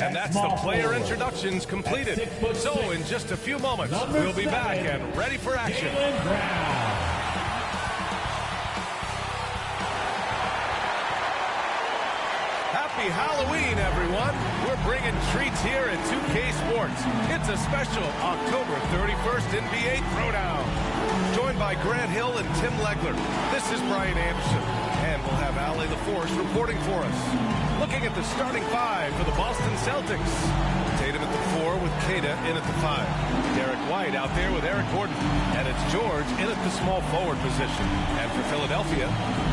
And that's the player introductions completed. So in just a few moments, we'll be back and ready for action. Happy Halloween, everyone. We're bringing treats here at 2K Sports. It's a special October 31st NBA Throwdown. Joined by Grant Hill and Tim Legler, this is Brian Anderson. And we'll have Allie LaForce reporting for us. Looking at the starting five for the Boston Celtics. Tatum at the 4 with Kata in at the 5. Derek White out there with Eric Gordon. And it's George in at the small forward position. And for Philadelphia,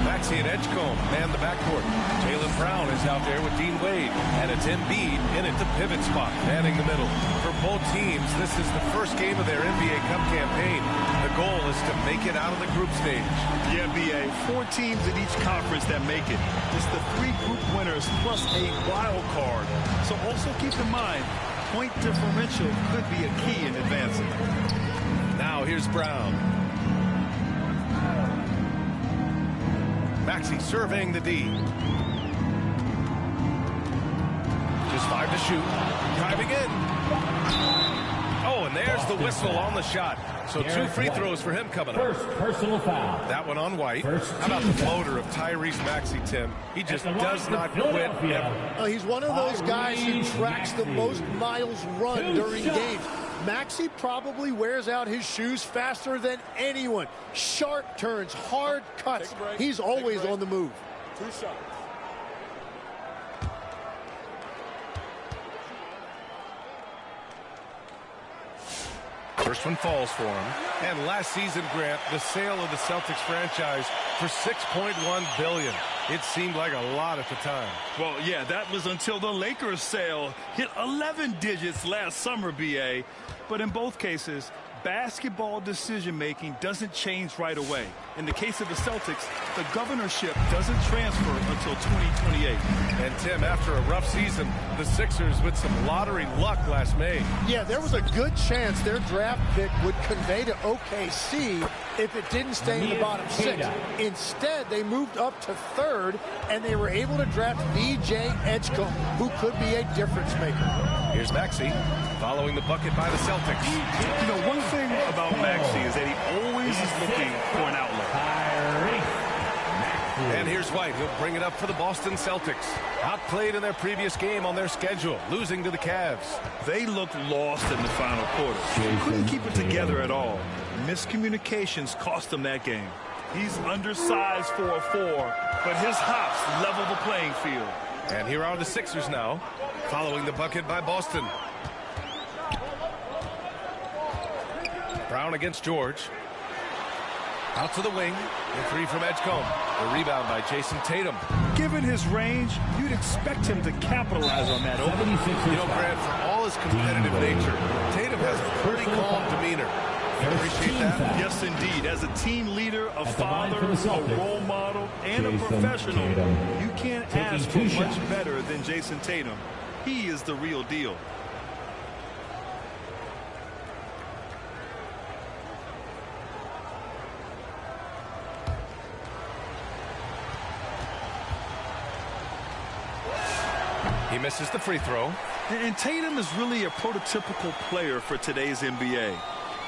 Maxey and Edgecombe man the backcourt. Jaylen Brown is out there with Dean Wade. And it's Embiid in at the pivot spot, manning the middle. For both teams, this is the first game of their NBA Cup campaign. The goal is to make it out of the group stage. Yeah, BA, 4 teams in each conference that make it. It's the 3 group winners plus a wild card. So also keep in mind, point differential could be a key in advancing. Now here's Brown. Maxey surveying the D. Just 5 to shoot. Driving in. Oh, and there's the whistle on the shot. So 2 free throws for him coming up. First personal foul. That one on White. How about the floater of Tyrese Maxey, Tim? He just does not quit ever. He's one of those guys who tracks the most miles run during games. Maxey probably wears out his shoes faster than anyone. Sharp turns, hard cuts. He's always on the move. 2 shots. First one falls for him. And last season, Grant, the sale of the Celtics franchise for $6.1 billion. It seemed like a lot at the time. Well, yeah, that was until the Lakers sale hit 11 digits last summer, BA. But in both cases, basketball decision-making doesn't change right away. In the case of the Celtics, the governorship doesn't transfer until 2028. And, Tim, after a rough season, the Sixers with some lottery luck last May. Yeah, there was a good chance their draft pick would convey to OKC if it didn't stay in the bottom 6. Instead, they moved up to 3rd, and they were able to draft V.J. Edgecombe, who could be a difference maker. Here's Maxey following the bucket by the Celtics. You know, one thing about Maxey is that he always is looking for an outlet. And here's White. He'll bring it up for the Boston Celtics. Outplayed in their previous game on their schedule, losing to the Cavs. They looked lost in the final quarter. Couldn't keep it together at all. Miscommunications cost them that game. He's undersized for a 4, but his hops level the playing field. And here are the Sixers now, following the bucket by Boston. Brown against George. Out to the wing. The 3 from Edgecombe. The rebound by Jason Tatum. Given his range, you'd expect him to capitalize on that. You know, Grant, for all his competitive nature, Tatum has a pretty calm demeanor. You appreciate that? Yes, indeed. As a team leader, a father, a role model, and a professional, you can't ask for much better than Jason Tatum. He is the real deal. He misses the free throw. And Tatum is really a prototypical player for today's NBA.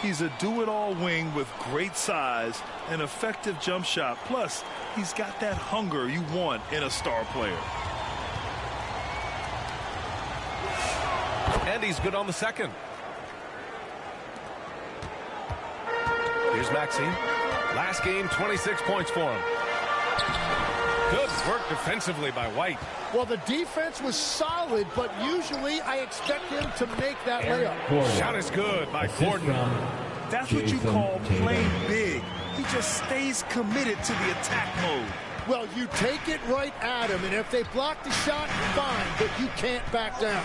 He's a do-it-all wing with great size, an effective jump shot. Plus, he's got that hunger you want in a star player. And he's good on the second. Here's Maxey. Last game, 26 points for him. Good work defensively by White. Well, the defense was solid, but usually I expect him to make that layup. Shot is good by Gordon. That's what you call playing big. He just stays committed to the attack mode. Well, you take it right at him, and if they block the shot, fine, but you can't back down.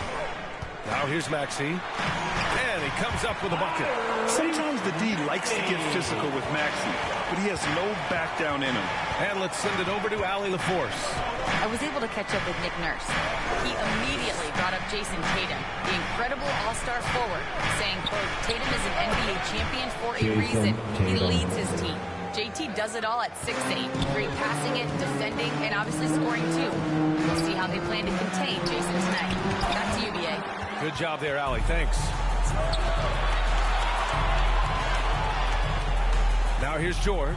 Now here's Maxey. And he comes up with a bucket. Sometimes the D likes to get physical with Maxey, but he has no back down in him. And let's send it over to Allie LaForce. I was able to catch up with Nick Nurse. He immediately brought up Jason Tatum, the incredible all-star forward, saying, quote, Tatum is an NBA champion for a reason. He leads his team. JT does it all at 6'8". Great passing it, defending, and obviously scoring too. We'll see how they plan to contain Jason tonight. Back to you, BA. Good job there, Allie. Thanks. Now here's George.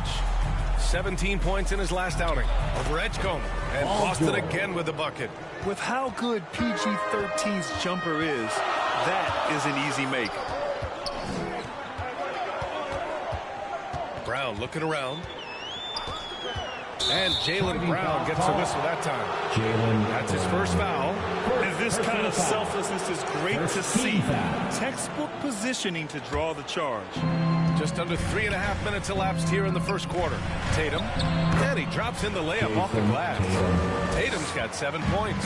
17 points in his last outing. Over Edgecombe. And Boston again with the bucket. With how good PG-13's jumper is, that is an easy make. Brown looking around. And Jaylen Brown gets a whistle that time. That's his first foul. And this kind of selflessness is great to see. Textbook positioning to draw the charge. Just under 3.5 minutes elapsed here in the first quarter. Tatum, and he drops in the layup off the glass. Tatum's got 7 points.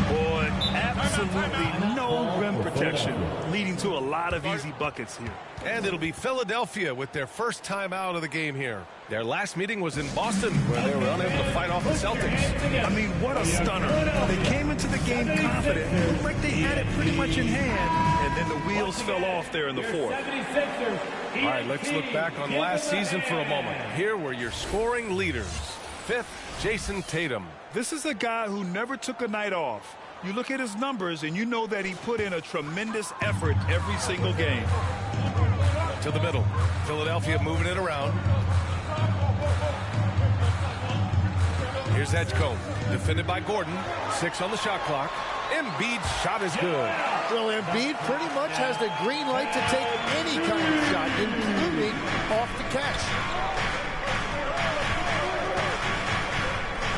Boy, absolutely no rim protection, leading to a lot of easy buckets here. And it'll be Philadelphia with their first time out of the game here. Their last meeting was in Boston, where they were unable to fight off the Celtics. I mean, what a stunner. They came into the game confident, looked like they had it pretty much in hand, and then the wheels fell off there in the fourth. All right, let's look back on last season for a moment. Here were your scoring leaders. Fifth, Jason Tatum. This is a guy who never took a night off. You look at his numbers, and you know that he put in a tremendous effort every single game. To the middle. Philadelphia moving it around. Here's Edgecombe. Defended by Gordon. 6 on the shot clock. Embiid's shot is good. Well, Embiid pretty much has the green light to take any kind of shot, including off the catch.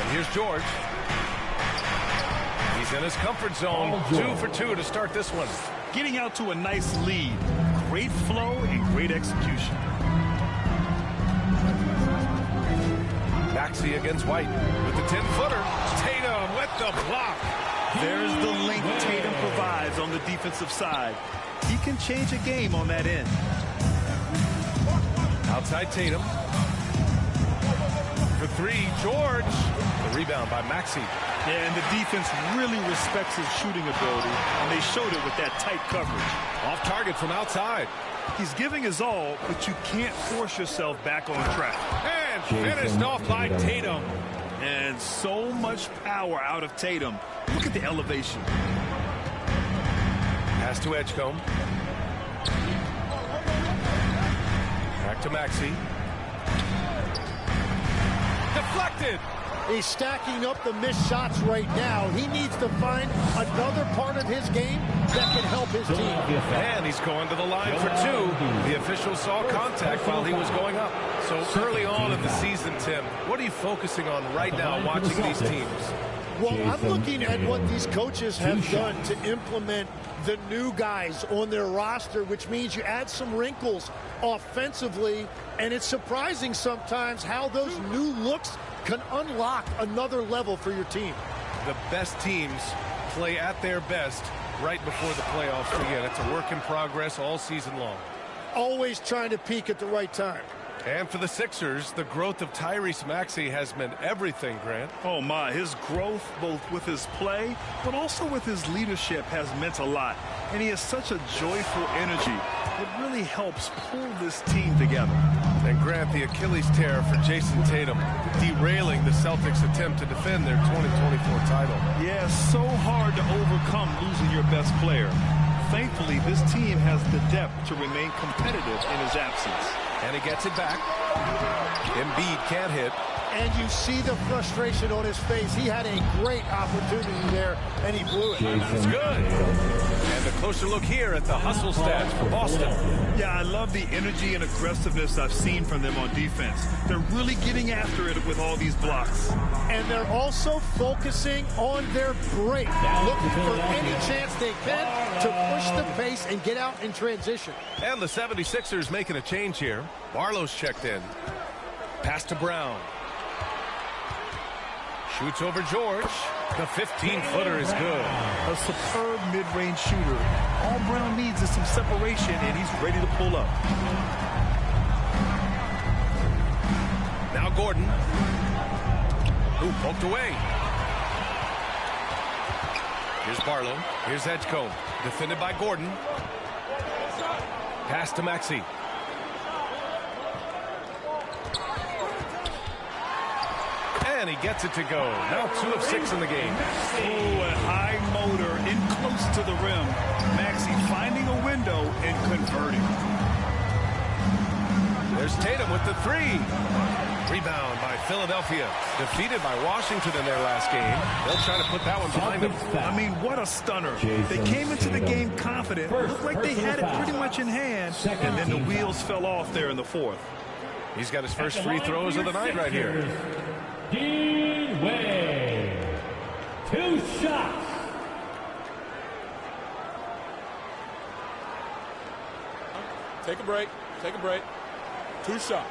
And here's George. He's in his comfort zone. 2 for 2 to start this one. Getting out to a nice lead. Great flow and great execution. Maxey against White with the 10-footer. Tatum with the block. There's the length Tatum provides on the defensive side. He can change a game on that end. Outside Tatum. For 3, George. The rebound by Maxey. Yeah, and the defense really respects his shooting ability, and they showed it with that tight coverage. Off target from outside. He's giving his all, but you can't force yourself back on track. And finished off by Tatum. And so much power out of Tatum. Look at the elevation. Pass to Edgecombe. Back to Maxey. Deflected. He's stacking up the missed shots right now. He needs to find another part of his game that can help his team. And he's going to the line for 2. The official saw contact while he was going up. So early on in the season, Tim, what are you focusing on right now watching these teams? Well, I'm looking at what these coaches have done to implement the new guys on their roster, which means you add some wrinkles offensively, and it's surprising sometimes how those new looks can unlock another level for your team. The best teams play at their best right before the playoffs begin. It's a work in progress all season long. Always trying to peak at the right time. And for the Sixers, the growth of Tyrese Maxey has meant everything, Grant. Oh, my. His growth, both with his play, but also with his leadership, has meant a lot. And he has such a joyful energy. It really helps pull this team together. And Grant, the Achilles tear for Jason Tatum, derailing the Celtics' attempt to defend their 2024 title. Yeah, so hard to overcome losing your best player. Thankfully, this team has the depth to remain competitive in his absence. And he gets it back. Embiid can't hit. And you see the frustration on his face. He had a great opportunity there, and he blew it. That's good. And a closer look here at the hustle stats for Boston. Yeah, I love the energy and aggressiveness I've seen from them on defense. They're really getting after it with all these blocks. And they're also focusing on their break, looking for any chance they can to push the pace and get out in transition. And the 76ers making a change here. Barlow's checked in. Pass to Brown. Shoots over George. The 15-footer is good. A superb mid-range shooter. All Brown needs is some separation, and he's ready to pull up. Now Gordon. Ooh, poked away. Here's Barlow. Here's Edgecombe. Defended by Gordon. Pass to Maxey. And he gets it to go. Now 2 of 6 in the game. Oh, a high motor in close to the rim. Maxey finding a window and converting. There's Tatum with the 3. Rebound by Philadelphia. Defeated by Washington in their last game. They'll try to put that one behind them. I mean, what a stunner. They came into the game confident. Looked like they had it pretty much in hand. And then the wheels fell off there in the fourth. He's got his first free throws of the night right here. Dean Wade. 2 shots. Take a break. Take a break. 2 shots.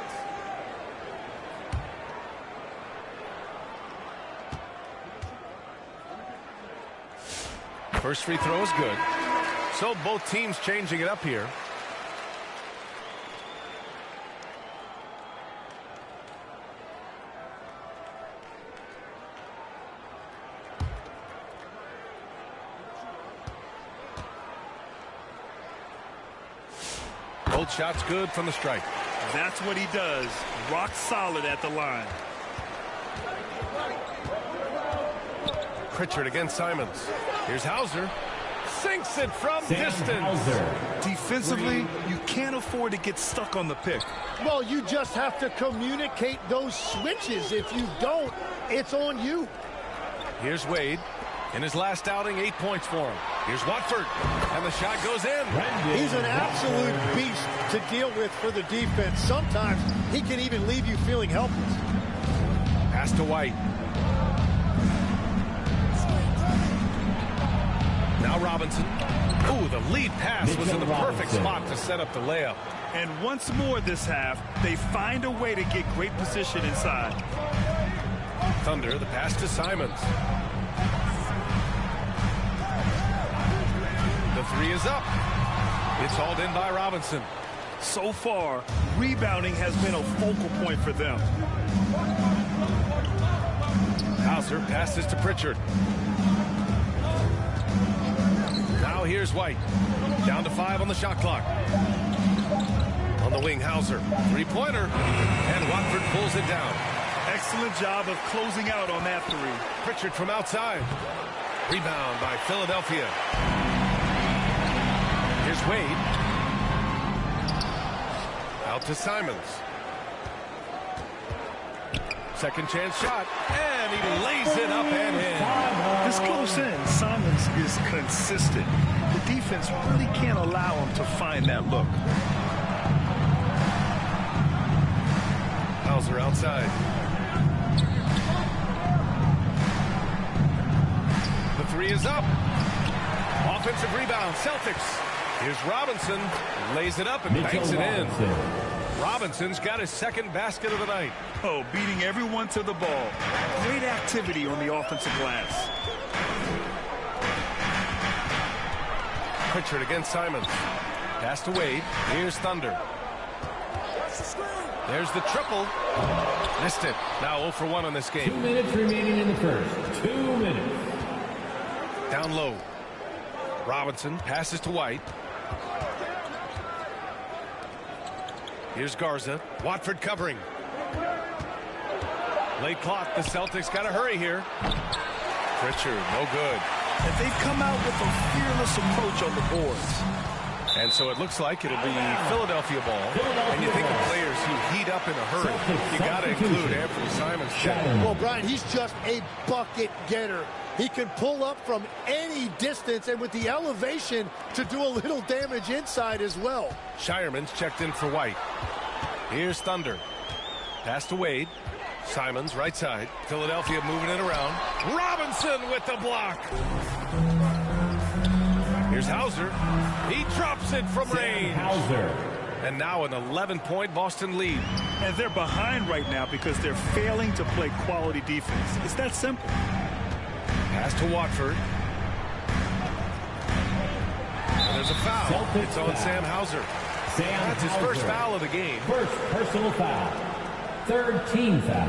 First free throw is good. So both teams changing it up here. Both shots good from the stripe. That's what he does. Rock solid at the line. Pritchard against Simons. Here's Hauser. Sinks it from distance. Defensively, you can't afford to get stuck on the pick. Well, you just have to communicate those switches. If you don't, it's on you. Here's Wade. In his last outing, 8 points for him. Here's Watford. And the shot goes in. He's an absolute beast to deal with for the defense. Sometimes he can even leave you feeling helpless. Pass to White. Now Robinson. Ooh, the lead pass was in the perfect spot to set up the layup. And once more this half, they find a way to get great position inside. Thunder, the pass to Simons. The 3 is up. It's hauled in by Robinson. So far, rebounding has been a focal point for them. Hauser passes to Pritchard. Now here's White. Down to 5 on the shot clock. On the wing, Hauser. 3-pointer. And Watford pulls it down. Excellent job of closing out on that 3. Pritchard from outside. Rebound by Philadelphia. Here's Wade. Out to Simons. Second chance shot. And he lays it up and in. This close in, Simons is consistent. The defense really can't allow him to find that look. Hauser outside. The 3 is up. Offensive rebound, Celtics. Here's Robinson. Lays it up and banks it in. Robinson's got his second basket of the night. Oh, beating everyone to the ball. Great activity on the offensive glass. Pritchard against Simons. Pass to Wade. Here's Thunder. There's the triple. Missed it. Now 0 for 1 on this game. 2 minutes remaining in the first. 2 minutes. Down low. Robinson passes to White. Here's Garza. Watford covering. Late clock. The Celtics got to hurry here. Pritchard, no good. And they've come out with a fearless approach on the boards. And so it looks like it'll be Philadelphia ball. And you think of players who heat up in a hurry. You got to include Anthony Simons. Well, Brian, he's just a bucket getter. He can pull up from any distance and with the elevation to do a little damage inside as well. Shireman's checked in for White. Here's Thunder. Pass to Wade. Simons right side. Philadelphia moving it around. Robinson with the block. Here's Hauser. He drops it from range. Hauser. And now an 11-point Boston lead. And they're behind right now because they're failing to play quality defense. It's that simple. Pass to Watford. And there's a foul. Celtics it's on foul. Sam Hauser. That's his first foul of the game. First personal foul. Third team foul.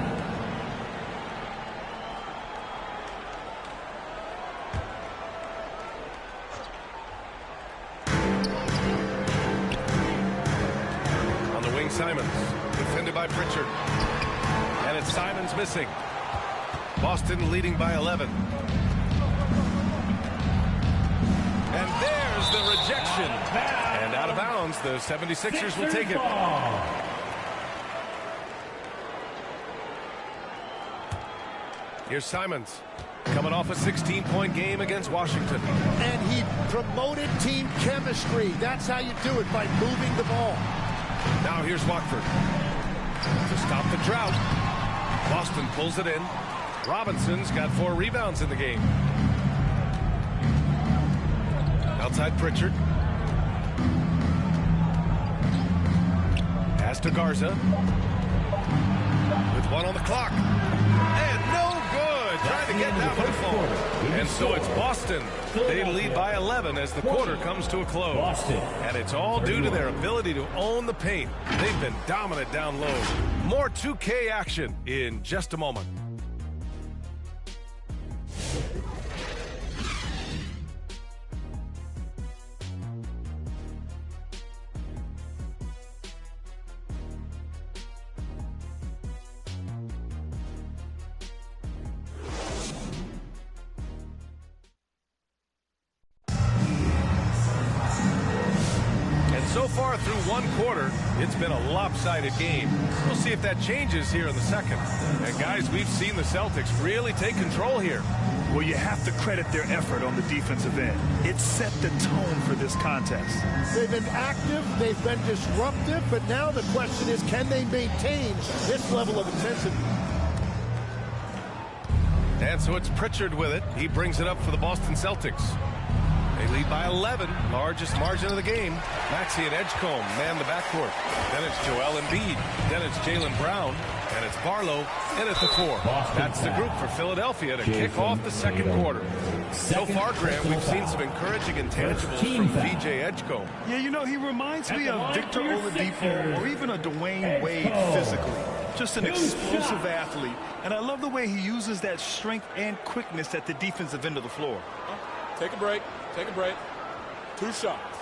On the wing, Simons. Defended by Pritchard. And it's Simons missing. Boston leading by 11. And there's the rejection. And out of bounds, the 76ers will take it. Here's Simons, coming off a 16-point game against Washington. And he promoted team chemistry. That's how you do it, by moving the ball. Now here's Watford to stop the drought. Boston pulls it in. Robinson's got 4 rebounds in the game. Outside Pritchard. Pass to Garza. With 1 on the clock. And no good. Trying to get that one to fall. And so it's Boston. They lead by 11 as the quarter comes to a close. And it's all due to their ability to own the paint. They've been dominant down low. More 2K action in just a moment. So far through 1 quarter, it's been a lopsided game. We'll see if that changes here in the second. And guys, we've seen the Celtics really take control here. Well, you have to credit their effort on the defensive end. It set the tone for this contest. They've been active, they've been disruptive, but now the question is, can they maintain this level of intensity? And so it's Pritchard with it. He brings it up for the Boston Celtics. They lead by 11, largest margin of the game. Maxey and Edgecombe man the backcourt. Then it's Joel Embiid. Then it's Jaylen Brown. And it's Barlow in at the 4. That's the group for Philadelphia to kick off the second quarter. So far, Grant, we've seen some encouraging intangibles from VJ Edgecombe. Yeah, you know, he reminds me of Victor Oladipo or even a Dwayne Wade physically. Just an explosive athlete. And I love the way he uses that strength and quickness at the defensive end of the floor. Take a break. Take a break. 2 shots.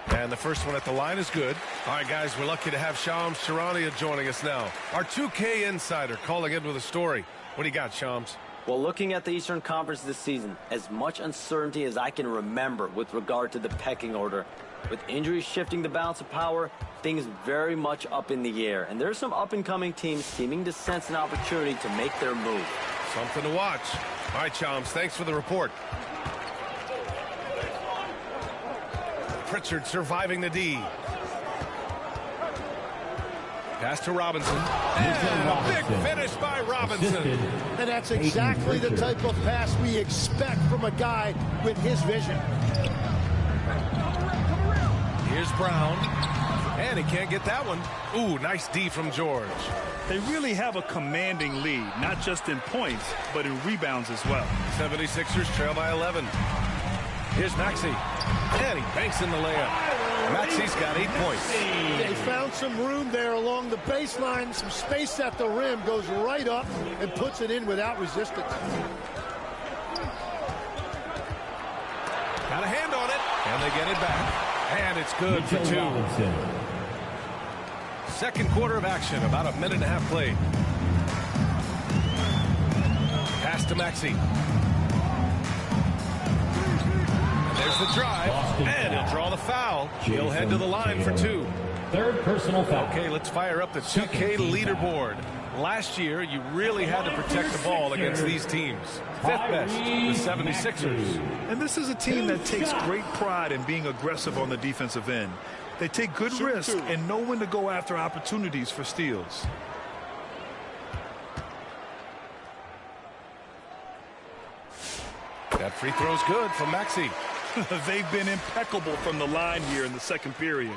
And the first one at the line is good. All right, guys, we're lucky to have Shams Charania joining us now. Our 2K insider calling in with a story. What do you got, Shams? Well, looking at the Eastern Conference this season, as much uncertainty as I can remember with regard to the pecking order. With injuries shifting the balance of power, things very much up in the air. And there's some up-and-coming teams seeming to sense an opportunity to make their move. Something to watch. All right, Shams, thanks for the report. Pritchard surviving the D. Pass to Robinson. And a big finish by Robinson. And that's exactly the type of pass we expect from a guy with his vision. Here's Brown. And he can't get that one. Ooh, nice D from George. They really have a commanding lead, not just in points, but in rebounds as well. 76ers trail by 11. Here's Maxey. And he banks in the layup. Maxey's got 8 points. They found some room there along the baseline. Some space at the rim. Goes right up and puts it in without resistance. Got a hand on it. And they get it back. And it's good for 2. Second quarter of action. About a minute and a half played. Pass to Maxey. There's the drive, and he'll draw the foul. He'll head to the line for 2. Third personal foul. Okay, let's fire up the 2K leaderboard. Last year, you really had to protect the ball against these teams. 5th best, the 76ers. And this is a team that takes great pride in being aggressive on the defensive end. They take good risks and know when to go after opportunities for steals. That free throw's good from Maxey. They've been impeccable from the line here in the second period,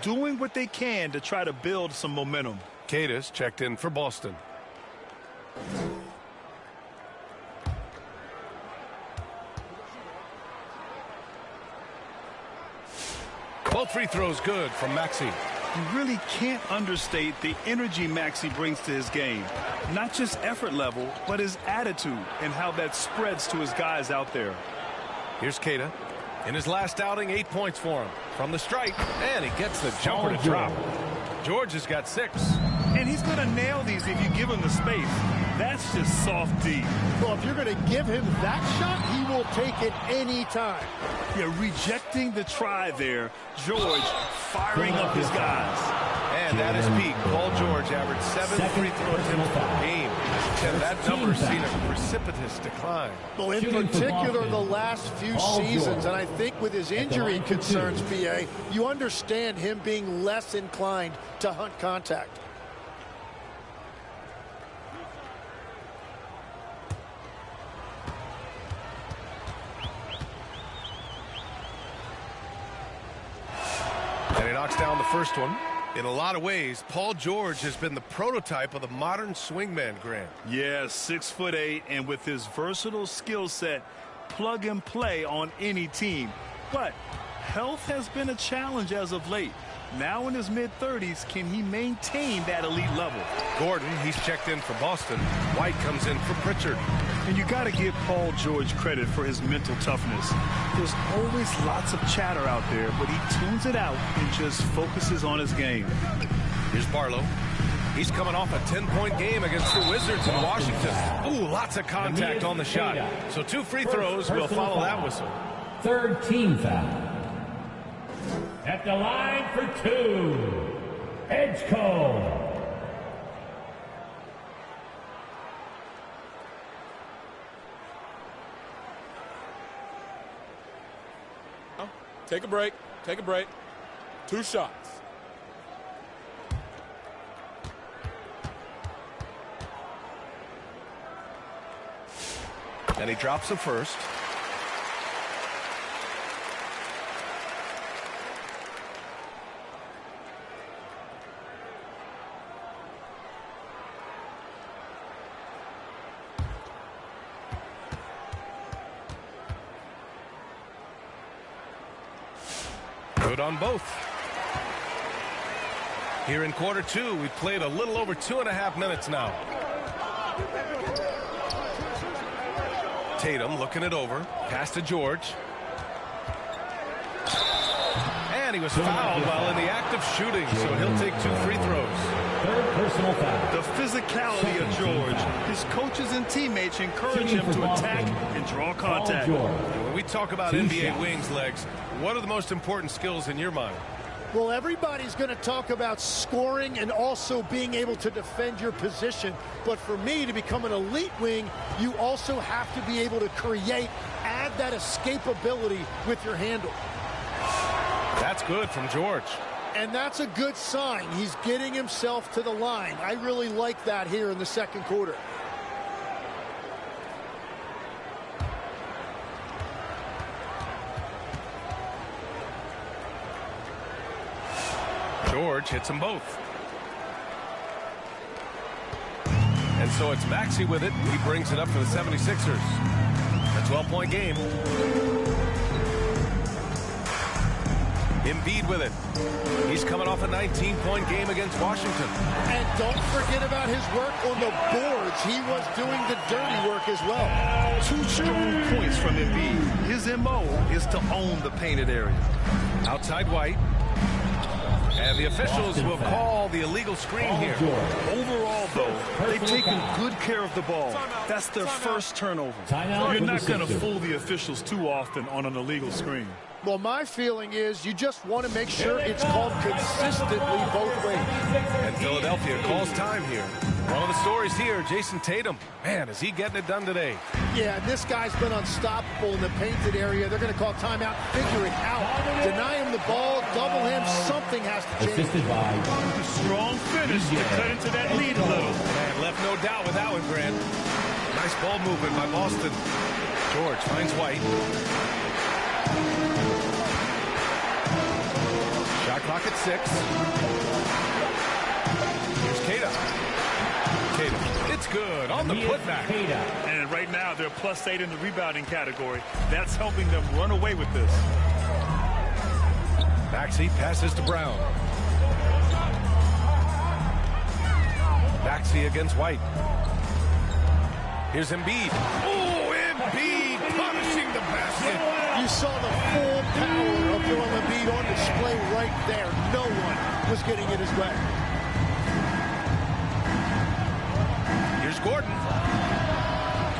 doing what they can to try to build some momentum. Cadis checked in for Boston. Both free throws good from Maxey. You really can't understate the energy Maxey brings to his game. Not just effort level, but his attitude and how that spreads to his guys out there. Here's Keita. In his last outing, 8 points for him. From the stripe, and he gets the jumper to drop. George has got 6. And he's going to nail these if you give him the space. That's just soft D. Well, if you're going to give him that shot, he will take it any time. Yeah, rejecting the try there. George firing up his guys. And that is peak. Paul George averaged 7 free throw attempts per game. And that number's seen a precipitous decline. Well, in particular, the last few seasons, and I think with his injury concerns, BA, you understand him being less inclined to hunt contact. And he knocks down the first one. In a lot of ways, Paul George has been the prototype of the modern swingman, Grant. Yeah, 6'8", and with his versatile skill set, plug and play on any team. But health has been a challenge as of late. Now in his mid-30s, can he maintain that elite level? Gordon, he's checked in for Boston. White comes in for Pritchard. And you got to give Paul George credit for his mental toughness. There's always lots of chatter out there, but he tunes it out and just focuses on his game. Here's Barlow. He's coming off a 10-point game against the Wizards in Washington. Ooh, lots of contact on the shot. So 2 free throws will follow that whistle. Third team foul. At the line for 2, Edgecombe. Take a break. Take a break. 2 shots. And he drops the first. Good on both. Here in quarter 2, we've played a little over 2.5 minutes now. Tatum looking it over. Pass to George. And he was fouled while in the act of shooting, so he'll take 2 free throws. Third personal foul. The physicality of George. His coaches and teammates encourage him to attack and draw contact. When we talk about NBA wings, Legs, what are the most important skills in your mind? Well, everybody's going to talk about scoring and also being able to defend your position. But for me, to become an elite wing, you also have to be able to create, add that escapability with your handle. That's good from George. And that's a good sign. He's getting himself to the line. I really like that here in the second quarter. George hits them both. And so it's Maxey with it. He brings it up for the 76ers. A 12-point game. Embiid with it. He's coming off a 19-point game against Washington. And don't forget about his work on the boards. He was doing the dirty work as well. 2 strong points from Embiid. His MO is to own the painted area. Outside White. And the officials will call the illegal screen here. Overall, though, they've taken good care of the ball. That's their first turnover. You're not going to fool the officials too often on an illegal screen. Well, my feeling is you just want to make sure it's called consistently both ways. And Philadelphia calls time here. One of the stories here, Jason Tatum. Man, is he getting it done today? Yeah, and this guy's been unstoppable in the painted area. They're going to call timeout, figure it out. Deny him the ball, double him, something has to change. Assisted by a strong finish to cut into that lead a little. Man, left no doubt with that one, Grant. Nice ball movement by Boston. George finds White. Shot clock at 6. Here's Kata. It's good on the putback. And right now they're +8 in the rebounding category. That's helping them run away with this. Maxey passes to Brown. Maxey against White. Here's Embiid. Oh, Embiid punishing the basket. You saw the full power of Joel Embiid on display right there. No one was getting in his way. Here's Gordon.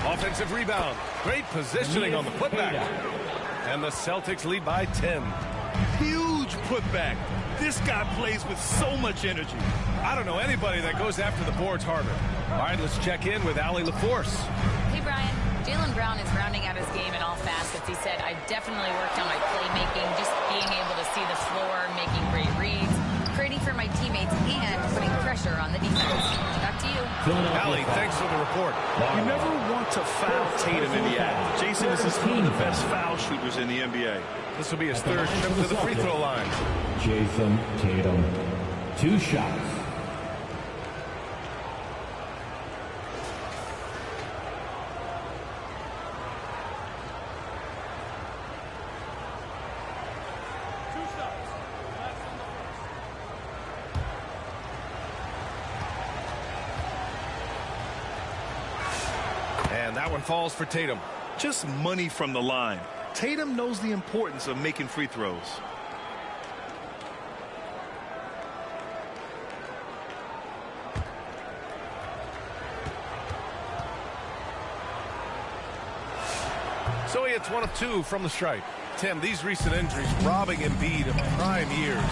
Offensive rebound. Great positioning on the putback. And the Celtics lead by 10. Huge putback. This guy plays with so much energy. I don't know anybody that goes after the boards harder. All right, let's check in with Allie LaForce. Hey, Brian. Jaylen Brown is rounding out his game in all facets. He said, I definitely worked on my playmaking, just being able to see the floor, making great reads, creating for my teammates, and putting pressure on the defense. Back to you. Allie, thanks for the report. You never want to foul Tatum in the act. Jason is one of the best foul shooters in the NBA. This will be his third trip to the free throw line. Jason Tatum. 2 shots. And that one falls for Tatum. Just money from the line. Tatum knows the importance of making free throws. So he hits 1 of 2 from the stripe. Tim, these recent injuries robbing Embiid of prime years.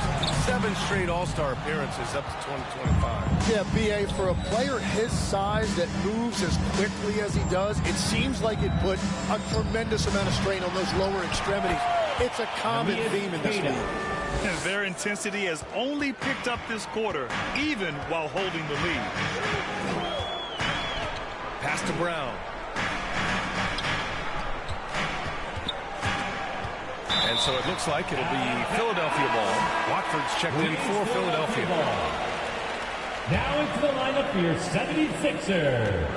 7 straight All-Star appearances up to 2025. Yeah, B.A., for a player his size that moves as quickly as he does, it seems like it put a tremendous amount of strain on those lower extremities. It's a common theme in this league. And their intensity has only picked up this quarter, even while holding the lead. Pass to Brown. And so it looks like it'll be Philadelphia ball. Watford's checked in for Philadelphia. Now into the lineup for your 76ers.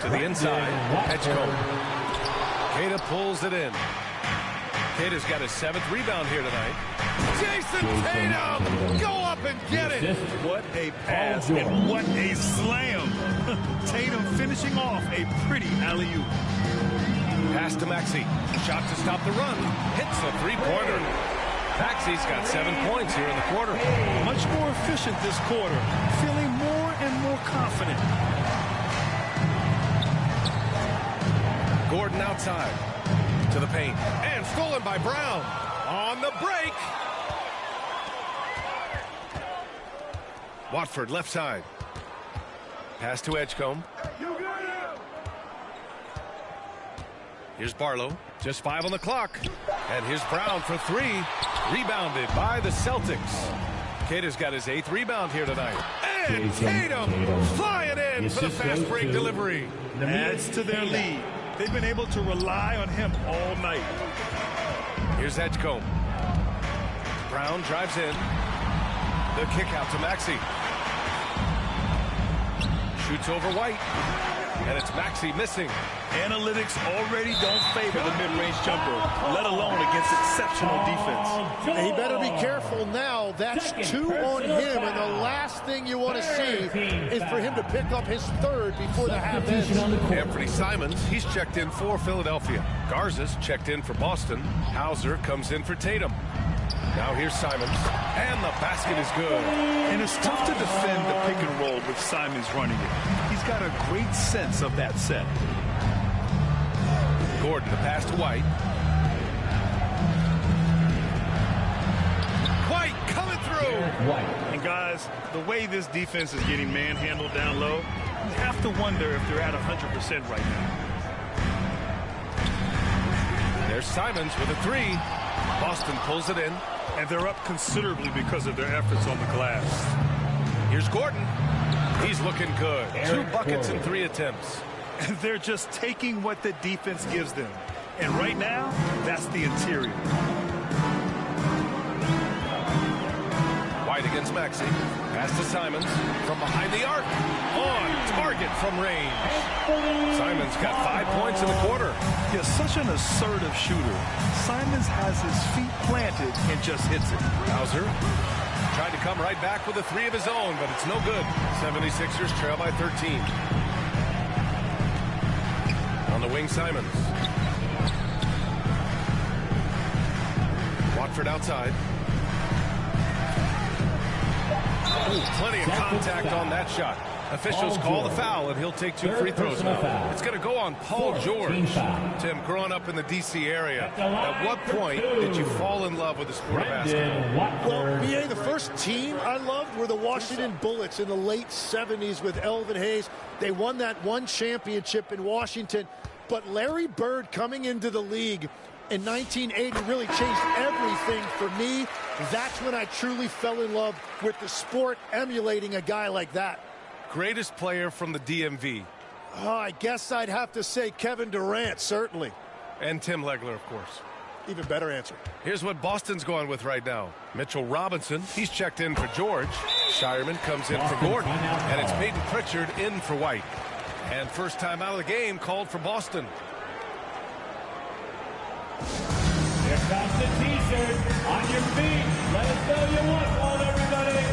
To the inside, Edgecombe. Queta pulls it in. Queta's got his 7th rebound here tonight. Jason Tatum! Go up and get it! What a pass and what a slam. Tatum finishing off a pretty alley-oop. Pass to Maxey. Shot to stop the run. Hits a 3-pointer. Maxey's got 7 points here in the quarter. Much more efficient this quarter. Feeling more and more confident. Gordon outside. To the paint. And stolen by Brown. On the break. Watford left side. Pass to Edgecombe. Here's Barlow. Just 5 on the clock. And here's Brown for 3. Rebounded by the Celtics. Queta's got his 8th rebound here tonight. And Tatum flying in for the fast break delivery. Adds to their lead. They've been able to rely on him all night. Here's Edgecombe. Brown drives in. The kick out to Maxey. Shoots over White. And it's Maxey missing. Analytics already don't favor the mid-range jumper, let alone against exceptional defense. And he better be careful now. That's 2 on him, and the last thing you want to see is for him to pick up his 3rd before the half ends. Anthony Simons, he's checked in for Philadelphia. Garza's checked in for Boston. Hauser comes in for Tatum. Now here's Simons, and the basket is good. And it's tough to defend the pick and roll with Simons running it. He's got a great sense of that set. Gordon, the pass to White. White coming through. And guys, the way this defense is getting manhandled down low, you have to wonder if they're at 100% right now. There's Simons with a 3. Boston pulls it in. And they're up considerably because of their efforts on the glass. Here's Gordon. He's looking good. 2 buckets in 3 attempts. And they're just taking what the defense gives them. And right now, that's the interior. White against Maxey. Pass to Simons from behind the arc. On target from range. Simons got 5 points in the quarter. He's such an assertive shooter. Simons has his feet planted and just hits it. Hauser tried to come right back with a 3 of his own, but it's no good. 76ers trail by 13. On the wing, Simons. Watford outside. Ooh, plenty of contact on that shot. Officials call the foul, and he'll take 2 free throws now. It's going to go on Paul George. Tim, growing up in the D.C. area, at what point did you fall in love with the sport of basketball? Well, BA, the first team I loved were the Washington Bullets in the late 70s with Elvin Hayes. They won that one championship in Washington. But Larry Bird coming into the league in 1980 really changed everything for me. That's when I truly fell in love with the sport, emulating a guy like that. Greatest player from the DMV. Oh, I guess I'd have to say Kevin Durant, certainly. And Tim Legler, of course. Even better answer. Here's what Boston's going with right now. Mitchell Robinson, he's checked in for George. Shireman comes in for Gordon. And it's Peyton Pritchard in for White. And first time out of the game called for Boston. Here comes the T-shirt. On your feet. Let us know you want one, everybody.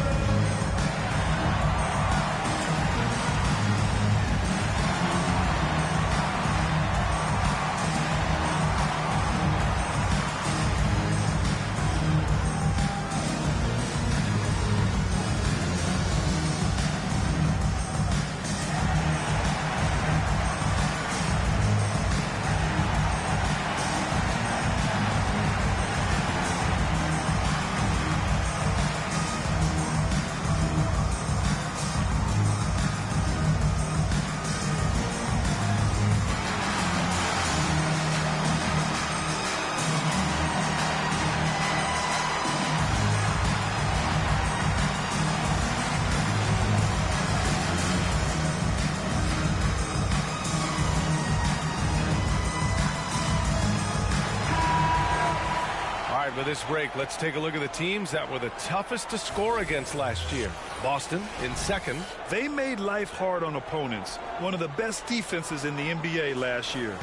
With this break, let's take a look at the teams that were the toughest to score against last year. Boston in second. They made life hard on opponents. One of the best defenses in the NBA last year.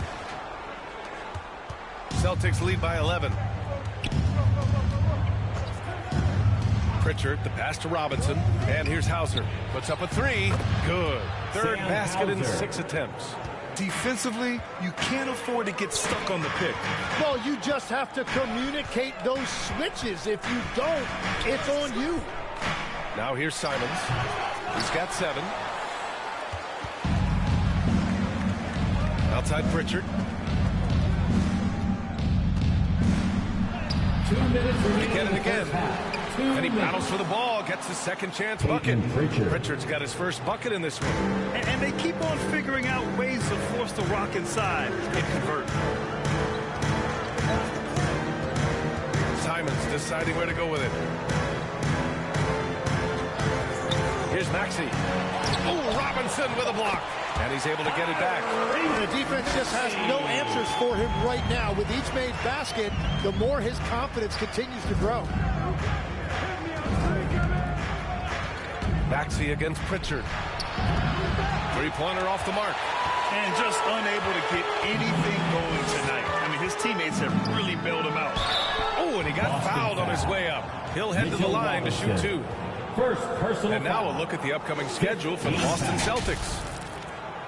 Celtics lead by 11. Pritchard, the pass to Robinson. And here's Hauser. Puts up a 3. Good. Third basket in 6 attempts. Defensively, you can't afford to get stuck on the pick. Well, you just have to communicate those switches. If you don't, it's on you. Now here's Simons. He's got 7. Outside Pritchard. 2 minutes remaining. Again and again. And he battles for the ball, gets his second chance bucket. Pritchard's got his first bucket in this one. And they keep on figuring out ways to force the rock inside and convert. Simons deciding where to go with it. Here's Maxey. Oh, Robinson with a block. And he's able to get it back. The defense just has no answers for him right now. With each made basket, the more his confidence continues to grow. Maxey against Pritchard. Three-pointer off the mark. And just unable to get anything going tonight. I mean, his teammates have really bailed him out. Oh, and he got fouled on his way up. He'll head to the line to shoot 2. First personal And now a look at the upcoming schedule for the Boston Celtics.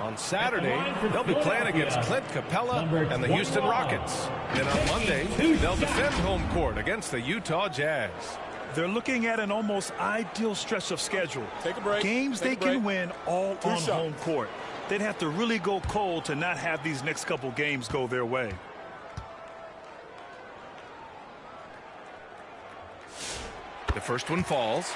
On Saturday, they'll be playing against Clint Capella and the Houston Rockets. And on Monday, they'll defend home court against the Utah Jazz. They're looking at an almost ideal stretch of schedule. Take a break. Games they can win all on home court. They'd have to really go cold to not have these next couple games go their way. The first one falls.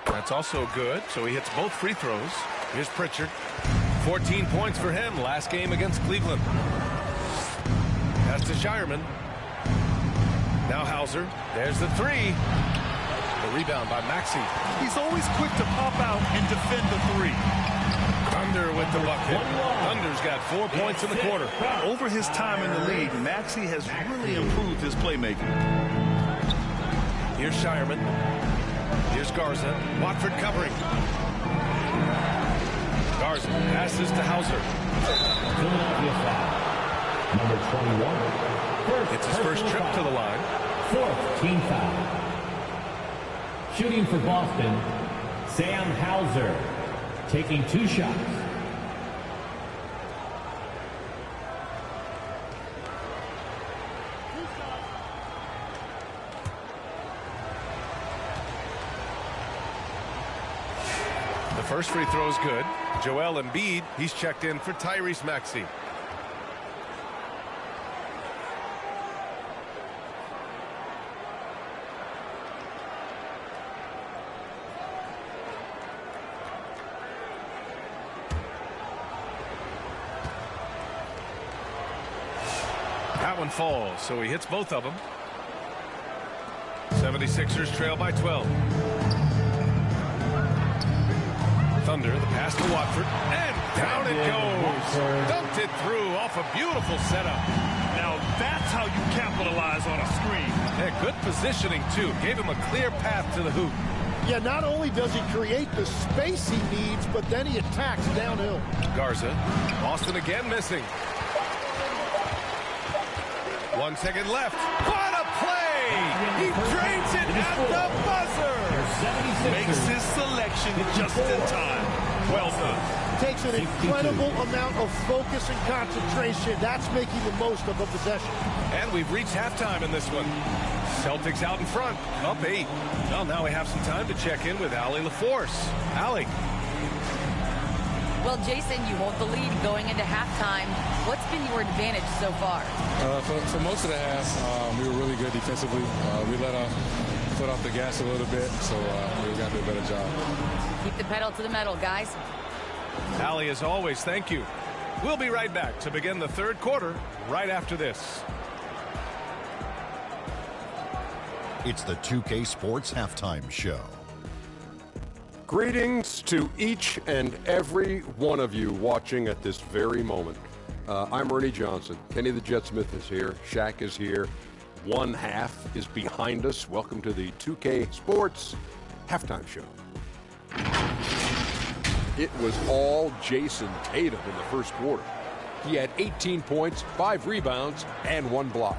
That's also good, so he hits both free throws. Here's Pritchard. 14 points for him last game against Cleveland. Pass to Shireman. Now Hauser. There's the 3. The rebound by Maxey. He's always quick to pop out and defend the 3. Thunder with the bucket. Thunder's got 4 points in the quarter. Over his time in the league, Maxey has really improved his playmaking. Here's Shireman. Here's Garza. Watford covering. Garza passes to Hauser. Philadelphia foul. Number 21. It's his first trip to the line. Fourth team foul. Shooting for Boston, Sam Hauser, taking 2 shots. The first free throw is good. Joel Embiid, he's checked in for Tyrese Maxey. That one falls, so he hits both of them. 76ers trail by 12. Thunder, the pass to Watford, and down it goes. Dumped it through off a beautiful setup. Now that's how you capitalize on a screen. Yeah, good positioning, too. Gave him a clear path to the hoop. Yeah, not only does he create the space he needs, but then he attacks downhill. Garza, Boston again missing. 1 second left. What a play! He drains it at the buzzer! Makes his selection just in time. Well done. Takes an incredible amount of focus and concentration. That's making the most of a possession. And we've reached halftime in this one. Celtics out in front, up 8. Well, now we have some time to check in with Allie LaForce. Allie. Well, Jason, you hold the lead going into halftime. What's been your advantage so far? For most of the half, we were really good defensively. We let our foot off the gas a little bit, so we got to do a better job. Keep the pedal to the metal, guys. Allie, as always, thank you. We'll be right back to begin the third quarter right after this. It's the 2K Sports Halftime Show. Greetings to each and every one of you watching at this very moment. I'm Ernie Johnson. Kenny the Jet Smith is here. Shaq is here. One half is behind us. Welcome to the 2K Sports Halftime Show. It was all Jason Tatum in the first quarter. He had 18 points, 5 rebounds, and 1 block.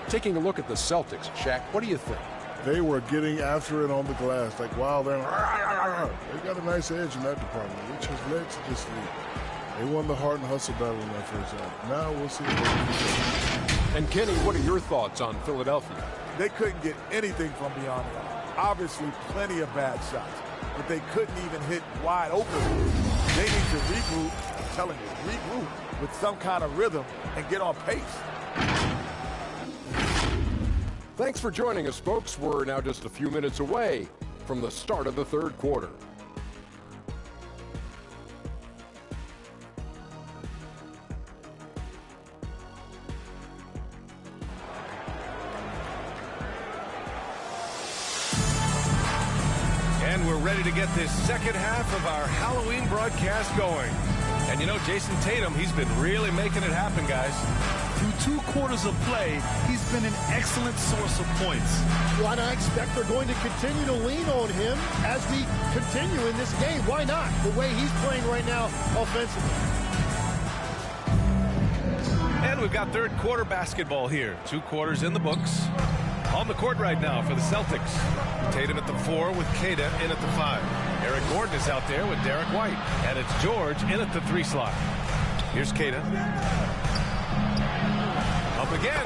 Taking a look at the Celtics, Shaq, what do you think? They were getting after it on the glass. Like, wow, they got a nice edge in that department, which has led to this lead. They won the heart and hustle battle in that first half. Now we'll see what they can do. And Kenny, what are your thoughts on Philadelphia? They couldn't get anything from beyond that. Obviously, plenty of bad shots, but they couldn't even hit wide open. They need to regroup, I'm telling you, regroup with some kind of rhythm and get on pace. Thanks for joining us, folks. We're now just a few minutes away from the start of the third quarter. And we're ready to get this second half of our Halloween broadcast going. And you know, Jason Tatum, he's been really making it happen, guys. Through 2 quarters of play, he's been an excellent source of points. Well, and I expect they're going to continue to lean on him as we continue in this game. Why not? The way he's playing right now offensively. And we've got third quarter basketball here. 2 quarters in the books. On the court right now for the Celtics. Tatum at the 4 with Queta in at the 5. Eric Gordon is out there with Derek White. And it's George in at the 3 slot. Here's Queta. Up again.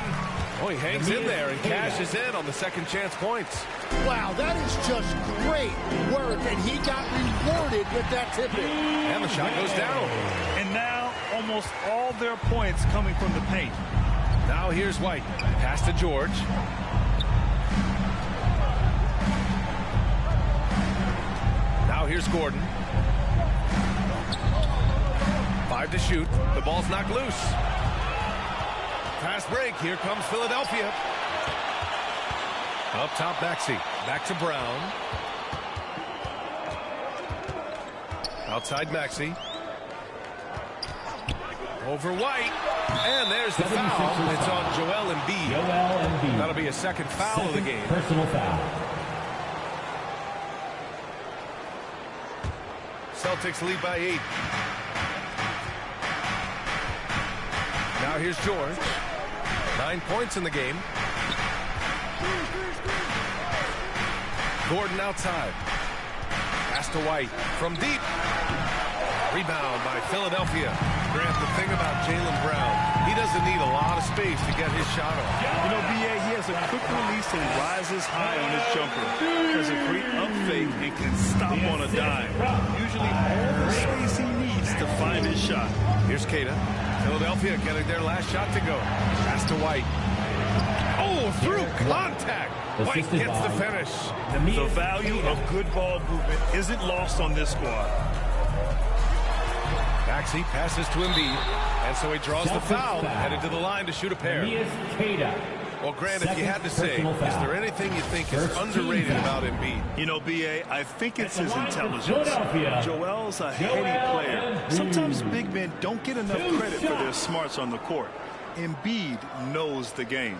Oh, he hangs in there and cashes in on the second chance points. Wow, that is just great work, and he got rewarded with that tip-in. And the shot goes down. And now almost all their points coming from the paint. Now here's White. Pass to George. Now here's Gordon. 5 to shoot. The ball's knocked loose. Fast break. Here comes Philadelphia. Up top, Maxey. Back to Brown. Outside Maxey. Over White. And there's the foul. It's on Joel Embiid. That'll be a second foul of the game. Personal foul. Celtics lead by 8. Now here's George. 9 points in the game. Gordon outside. Pass to White from deep. Rebound by Philadelphia. Grant, the thing about Jaylen Brown, he doesn't need a lot of space to get his shot off. You know, B.A., he has a quick release and rises high on his jumper. Has a great up fake and can stop on a dime. Usually all the space he needs to find his shot. Here's Keita. Philadelphia getting their last shot to go. Pass to White. Oh, through contact. White gets the finish. The value of good ball movement isn't lost on this squad. Maxey passes to Embiid, and so he draws the foul, headed to the line to shoot a pair. Well, Grant, if you had to say, is there anything you think is underrated about Embiid? You know, B.A., I think it's his intelligence. Joel's a heady player. Sometimes big men don't get enough credit for their smarts on the court. Embiid knows the game.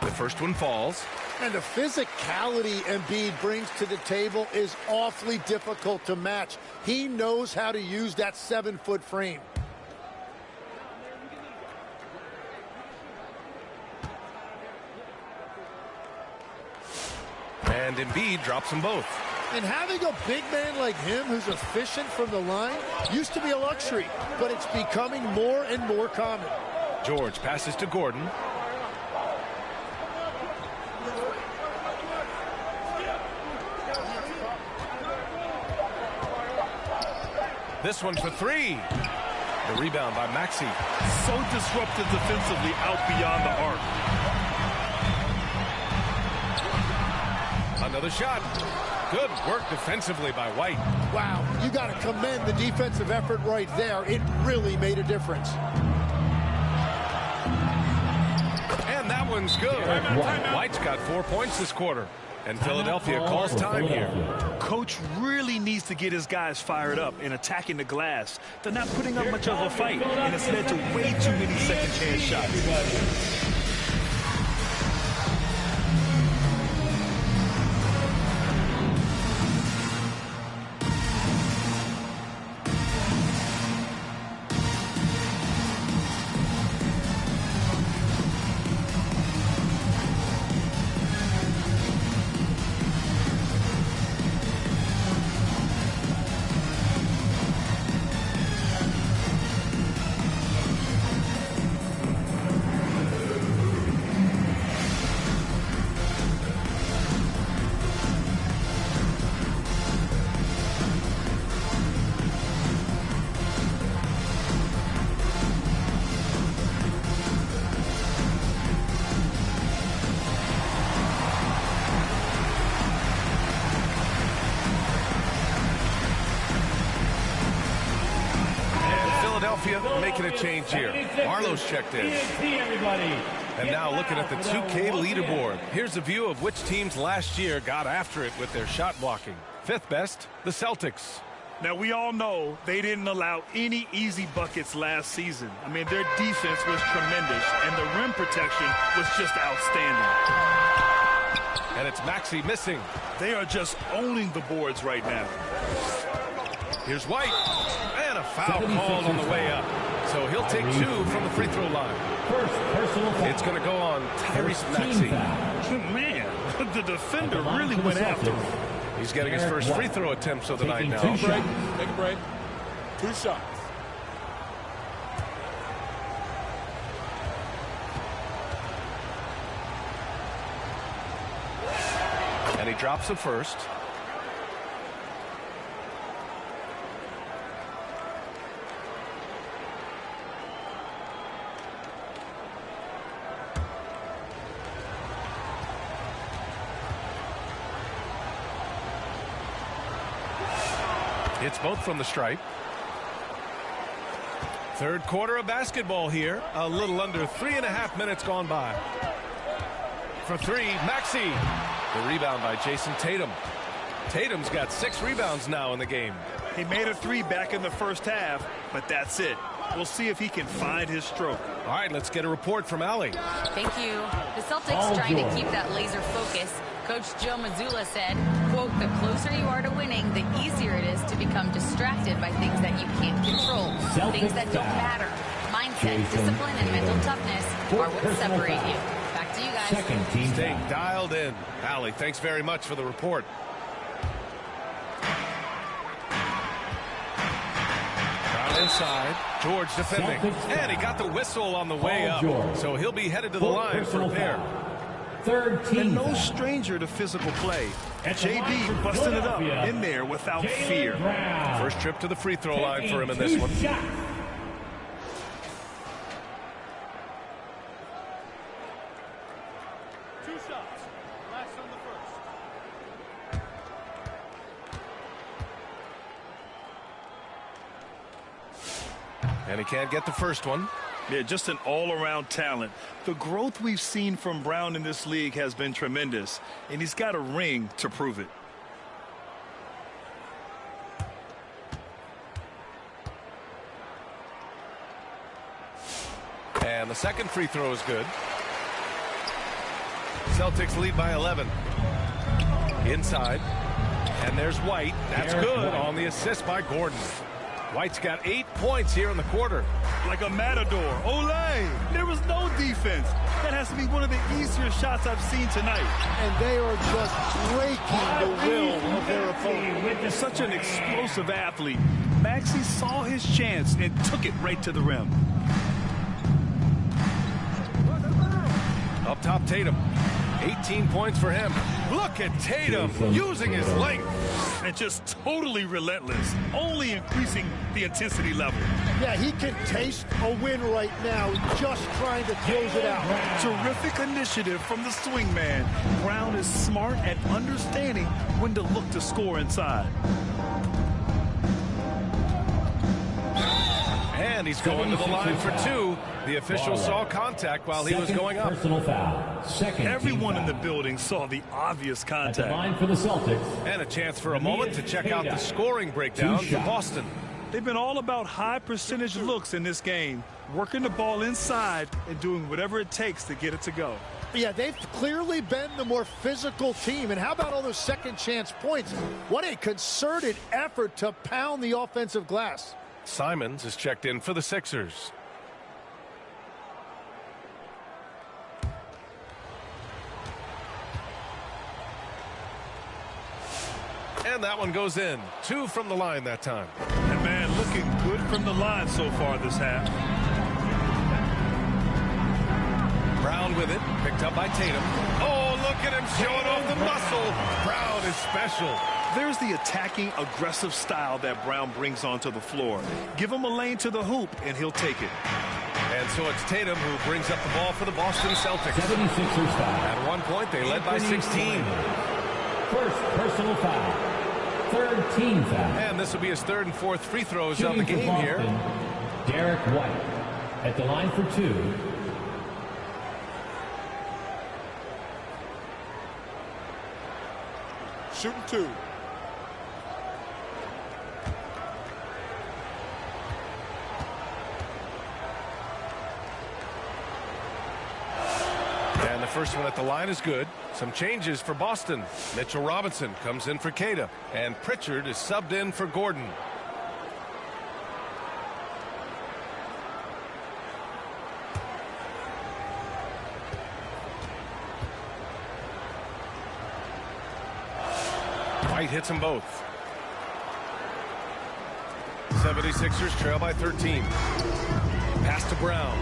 The first one falls. And the physicality Embiid brings to the table is awfully difficult to match. He knows how to use that 7-foot frame. And Embiid drops them both. And having a big man like him who's efficient from the line used to be a luxury, but it's becoming more and more common. George passes to Gordon. This one for three. The rebound by Maxey. So disruptive defensively out beyond the arc. Another shot. Good work defensively by White. Wow, you got to commend the defensive effort right there. It really made a difference. And that one's good. White's got 4 points this quarter. And Philadelphia calls time here. Coach really needs to get his guys fired up and attacking the glass. They're not putting up much of a fight, and it's led to way too many second-chance shots. Making a change here. Marlowe's checked in. And now looking at the 2K leaderboard. Here's a view of which teams last year got after it with their shot blocking. Fifth best, the Celtics. Now, we all know they didn't allow any easy buckets last season. I mean, their defense was tremendous, and the rim protection was just outstanding. And it's Maxey missing. They are just owning the boards right now. Here's White. And a foul called on the way up. So he'll take 2 from the free throw line. It's going to go on Tyrese Maxey. Man, the defender really went after him. He's getting his first free throw attempts of the night now. Take a break. 2 shots. And he drops the first. It's both from the stripe. Third quarter of basketball here. A little under 3.5 minutes gone by. For three, Maxey. The rebound by Jason Tatum. Tatum's got 6 rebounds now in the game. He made a 3 back in the first half, but that's it. We'll see if he can find his stroke. All right, let's get a report from Allie. Thank you. The Celtics trying to keep that laser focus. Coach Joe Mazzulla said, quote, "The closer you are to winning, the easier it is to become distracted by things that you can't control, things that don't matter. Mindset, discipline, and mental toughness are what separate you." Back to you guys. Stay dialed in. Allie, thanks very much for the report. Brown inside. George defending. And he got the whistle on the way up. So he'll be headed to the line for a pair. And no stranger to physical play. JB busting it up in there without fear. First trip to the free throw line for him in this one. And he can't get the first one. Yeah, just an all-around talent. The growth we've seen from Brown in this league has been tremendous, and he's got a ring to prove it. And the second free throw is good. Celtics lead by 11. Inside. And there's White. That's good on the assist by Gordon. White's got 8 points here in the quarter. Like a matador. Olay! There was no defense. That has to be one of the easier shots I've seen tonight. And they are just breaking the will of their opponent. Such an explosive athlete. Maxey saw his chance and took it right to the rim. Up top, Tatum. 18 points for him. Look at Tatum using his length. And just totally relentless, only increasing the intensity level. Yeah, he can taste a win right now, just trying to close it out. Terrific initiative from the swing man. Brown is smart at understanding when to look to score inside. And he's going to the line for two. The official saw contact while he was going up. Personal foul. Everyone in the building saw the obvious contact. At the line for the Celtics. And a chance for a moment to check out the scoring breakdown for Boston. They've been all about high percentage looks in this game, working the ball inside and doing whatever it takes to get it to go. Yeah, they've clearly been the more physical team. And how about all those second chance points? What a concerted effort to pound the offensive glass. Simons is checked in for the Sixers. And that one goes in. 2 from the line that time. And man, looking good from the line so far this half. Brown with it. Picked up by Tatum. Oh, look at him showing off the muscle. Brown is special. There's the attacking, aggressive style that Brown brings onto the floor. Give him a lane to the hoop, and he'll take it. And so it's Tatum who brings up the ball for the Boston Celtics. 76ers foul. At one point, they led by 16. First personal foul. Third team foul. And this will be his third and fourth free throws Shooting of the game here. Derek White at the line for 2. Shooting 2. And the first one at the line is good. Some changes for Boston. Mitchell Robinson comes in for Queta. And Pritchard is subbed in for Gordon. White hits them both. 76ers trail by 13. Pass to Brown.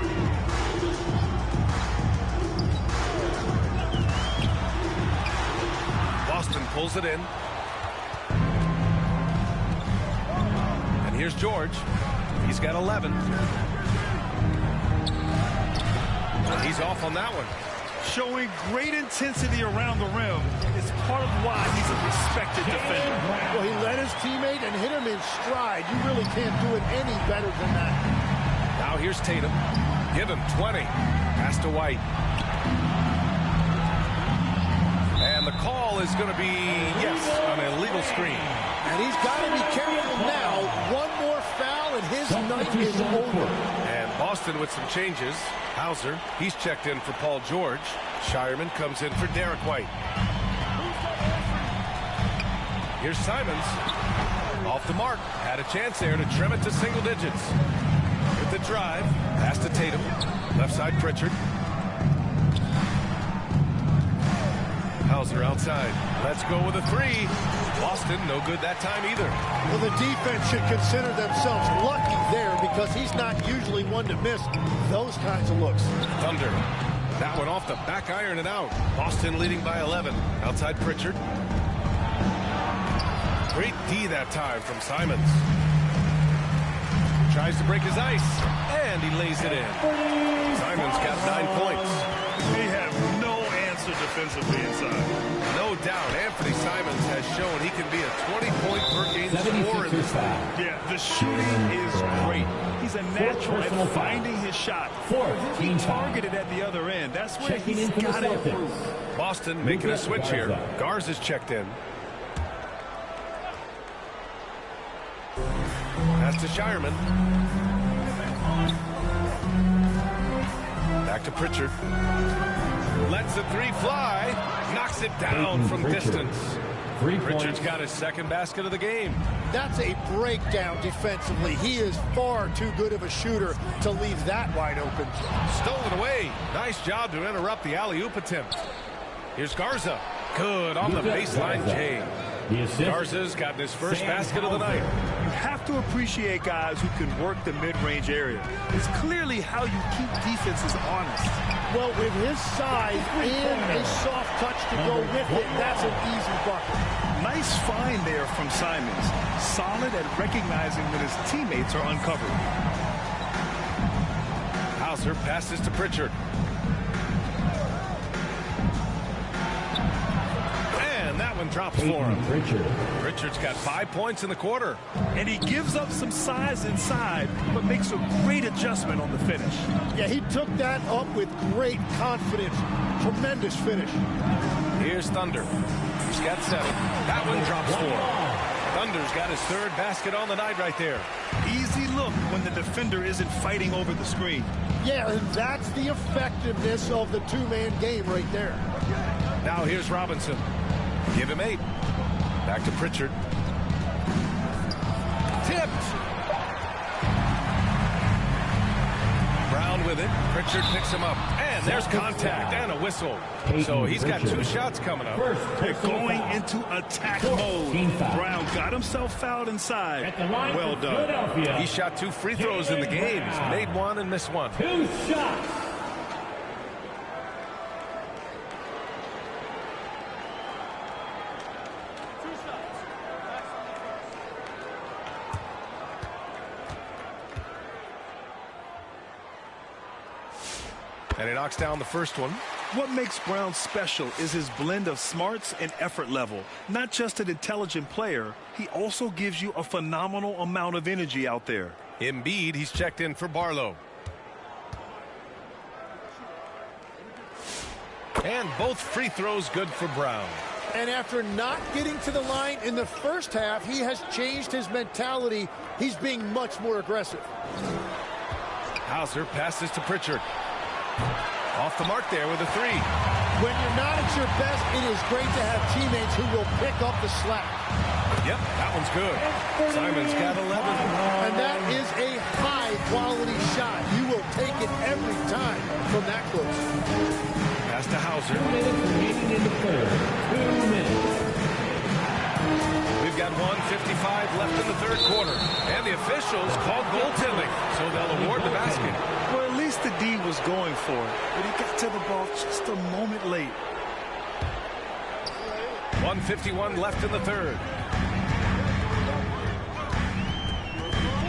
Boston pulls it in. And here's George. He's got 11. And he's off on that one. Showing great intensity around the rim is part of why he's a respected defender. Well, he led his teammate and hit him in stride. You really can't do it any better than that. Now here's Tatum. Give him 20. Pass to White. And the call is going to be, yes, an illegal screen. And he's got to be careful now. One more foul and his night is over. And Boston with some changes. Hauser, he's checked in for Paul George. Shireman comes in for Derek White. Here's Simons. Off the mark. Had a chance there to trim it to single digits. With the drive. Pass to Tatum. Left side Pritchard. Hauser outside. Let's go with a three. Boston, no good that time either. Well, the defense should consider themselves lucky there because he's not usually one to miss those kinds of looks. Thunder. That one off the back iron and out. Boston leading by 11. Outside Pritchard. Great D that time from Simons. Tries to break his ice, and he lays it in. Simons got 9 points. They have no answer defensively inside. No doubt, Anthony Simons has shown he can be a 20-point-per-game scorer in this league. Yeah, the shooting is great. He's a natural at finding his shot. He'll be targeted at the other end. That's where he's got to improve. Boston making a switch here. Garza's checked in. Pass to Shireman. Back to Pritchard. Lets the three fly. Knocks it down from distance. Pritchard's got his second basket of the game. That's a breakdown defensively. He is far too good of a shooter to leave that wide open. Stolen away. Nice job to interrupt the alley-oop attempt. Here's Garza. Good on the baseline, Jay. Garza's gotten his first basket of the night. You have to appreciate guys who can work the mid-range area. It's clearly how you keep defenses honest. Well, with his size and a soft touch to go with it, that's an easy bucket. Nice find there from Simons. Solid at recognizing when his teammates are uncovered. Hauser passes to Pritchard. That one drops for him. Pritchard's got 5 points in the quarter. And he gives up some size inside, but makes a great adjustment on the finish. Yeah, he took that up with great confidence. Tremendous finish. Here's Thunder. He's got 7. That one drops for him. Thunder's got his third basket on the night right there. Easy look when the defender isn't fighting over the screen. Yeah, and that's the effectiveness of the two-man game right there. Now here's Robinson. Give him 8. Back to Pritchard. Tipped. Brown with it. Pritchard picks him up. And there's contact and a whistle. So he's got 2 shots coming up. They're going into attack mode. Brown got himself fouled inside. Well done. He shot 2 free throws in the game. He's made 1 and missed 1. 2 shots. And he knocks down the first one. What makes Brown special is his blend of smarts and effort level. Not just an intelligent player, he also gives you a phenomenal amount of energy out there. Embiid, he's checked in for Barlow. And both free throws good for Brown. And after not getting to the line in the first half, he has changed his mentality. He's being much more aggressive. Hauser passes to Pritchard. Off the mark there with a 3. When you're not at your best, it is great to have teammates who will pick up the slack. Yep, that one's good. Simons got 11. And that is a high-quality shot. You will take it every time from that close. Pass to Hauser. 2 minutes remaining in the third. 2 minutes. We've got 1:55 left in the third quarter. And the officials called goaltending, so they'll award the basket. Well, at least the D was going for it, but he got to the ball just a moment late. 1:51 left in the third.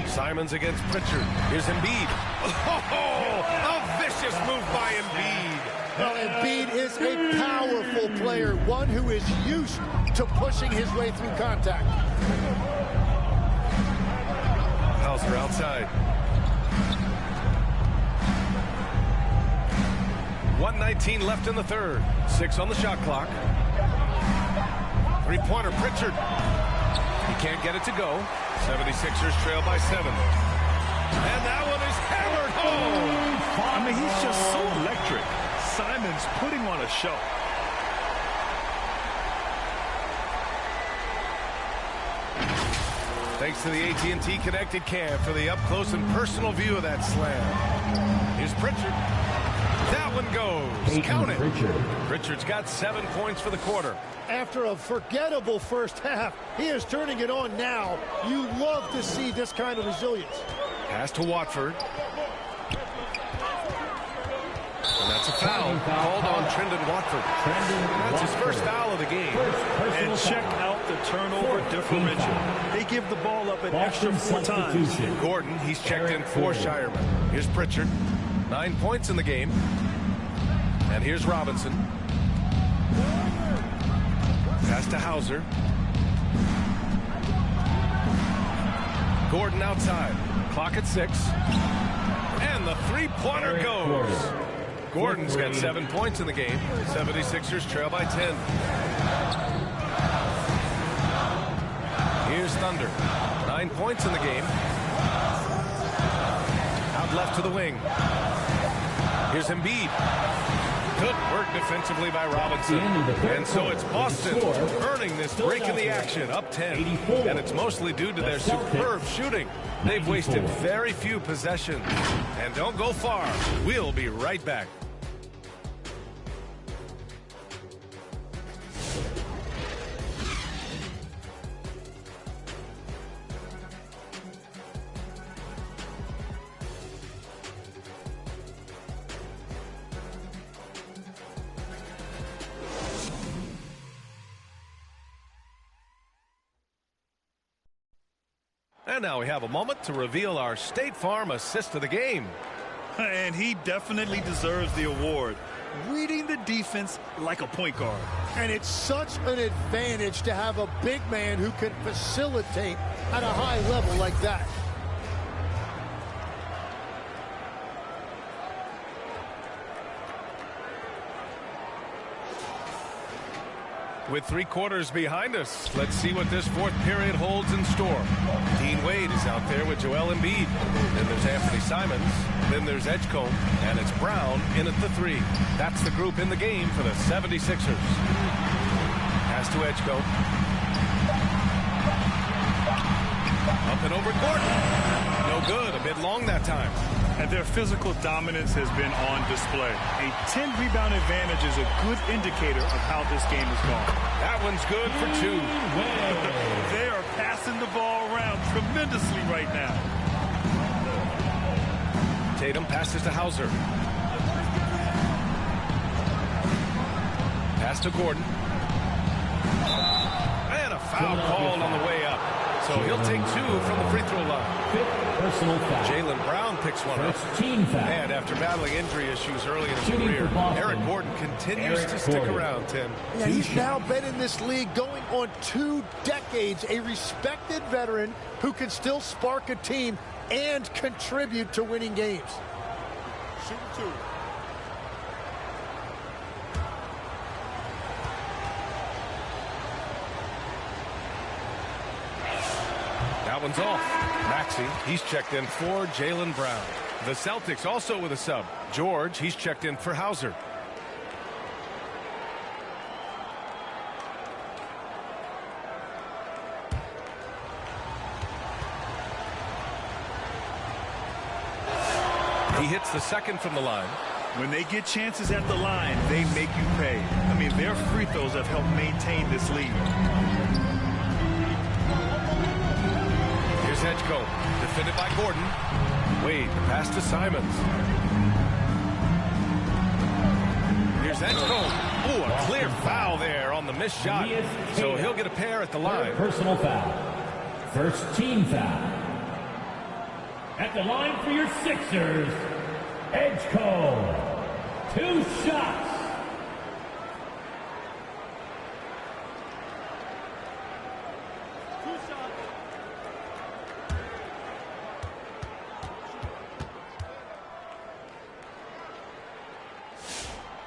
Simons against Pritchard. Here's Embiid. Oh, a vicious move by Embiid. Well, Embiid is a powerful player, one who is used to pushing his way through contact. Hauser outside. 1:19 left in the third. 6 on the shot clock. Three-pointer, Pritchard. He can't get it to go. 76ers trail by 7. And that one is hammered home. I mean, he's just so electric. Simon's putting on a show. Thanks to the AT&T Connected Cam for the up-close and personal view of that slam. Here's Pritchard. That one goes. Count it. Pritchard's got 7 points for the quarter. After a forgettable first half, he is turning it on now. You love to see this kind of resilience. Pass to Watford. And that's a foul called on Trendon Watford. That's his first foul of the game. And check out the turnover differential. They give the ball up an extra 4 times. Gordon, he's checked in for Shireman. Here's Pritchard. 9 points in the game. And here's Robinson. Pass to Hauser. Gordon outside. Clock at 6. And the three-pointer goes. Gordon's got 7 points in the game. 76ers trail by 10. Here's Thunder. 9 points in the game. Out left to the wing. Here's Embiid. Good work defensively by Robinson. And so it's Boston earning this break in the action, up 10. And it's mostly due to their superb shooting. They've wasted very few possessions. And don't go far. We'll be right back. And now we have a moment to reveal our State Farm assist of the game. And he definitely deserves the award. Reading the defense like a point guard. And it's such an advantage to have a big man who can facilitate at a high level like that. With 3 quarters behind us, let's see what this fourth period holds in store. Dean Wade is out there with Joel Embiid. Then there's Anthony Simons. Then there's Edgecombe. And it's Brown in at the 3. That's the group in the game for the 76ers. Pass to Edgecombe. Up and over Gordon. No good. A bit long that time. And their physical dominance has been on display. A 10-rebound advantage is a good indicator of how this game has gone. That one's good for 2. They are passing the ball around tremendously right now. Tatum passes to Hauser. Pass to Gordon. And a foul called on the way up. So he'll take 2 from the free throw line. Jaylen Brown picks one up. And after battling injury issues early in his career, Eric Gordon continues to stick around, Tim. Yeah, he's now been in this league going on 2 decades, a respected veteran who can still spark a team and contribute to winning games. Shoot 2. That one's off. Maxey, he's checked in for Jaylen Brown. The Celtics also with a sub. George, he's checked in for Hauser. He hits the second from the line. When they get chances at the line, they make you pay. I mean, their free throws have helped maintain this lead. Here's Edgecombe, defended by Gordon. Wade, pass to Simons. Here's Edgecombe. Ooh, a clear foul there on the missed shot. So he'll get a pair at the line. Personal foul. First team foul. At the line for your Sixers, Edgecombe. 2 shots.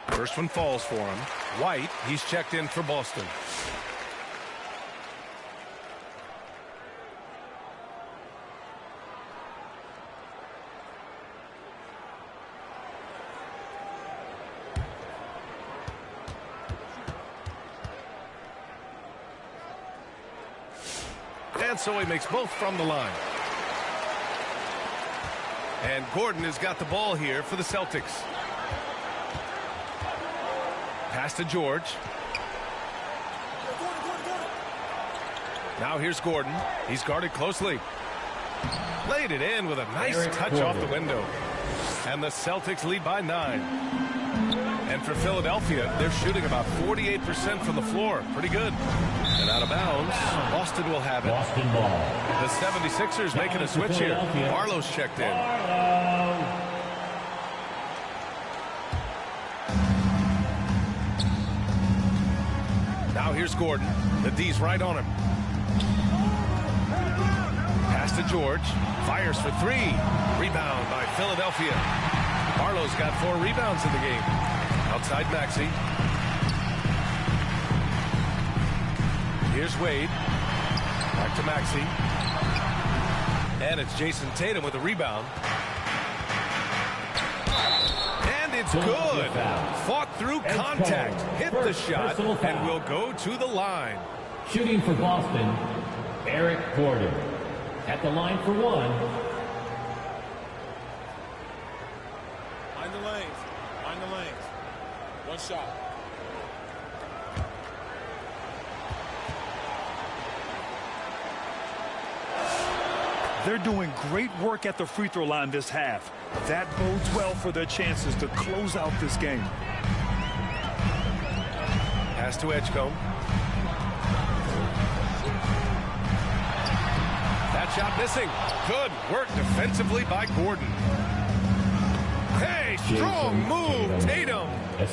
First one falls for him. White, he's checked in for Boston. And so he makes both from the line. And Gordon has got the ball here for the Celtics. Pass to George. Now here's Gordon. He's guarded closely. Laid it in with a nice touch off the window. And the Celtics lead by 9. And for Philadelphia, they're shooting about 48% from the floor. Pretty good. And out of bounds, Boston will have it. Boston ball. The 76ers making a switch here. Barlow's checked in. Now here's Gordon. The D's right on him. Pass to George. Fires for 3. Rebound by Philadelphia. Barlow's got 4 rebounds in the game. Outside Maxey. Here's Wade. Back to Maxey. And it's Jason Tatum with a rebound. And it's good. Fought through contact. Hit the shot and will go to the line. Shooting for Boston, Eric Gordon. At the line for 1. Mind the lanes. Mind the lanes. One shot. They're doing great work at the free throw line this half. That bodes well for their chances to close out this game. Pass to Edgecombe. That shot missing. Good work defensively by Gordon. Hey, strong move, Tatum.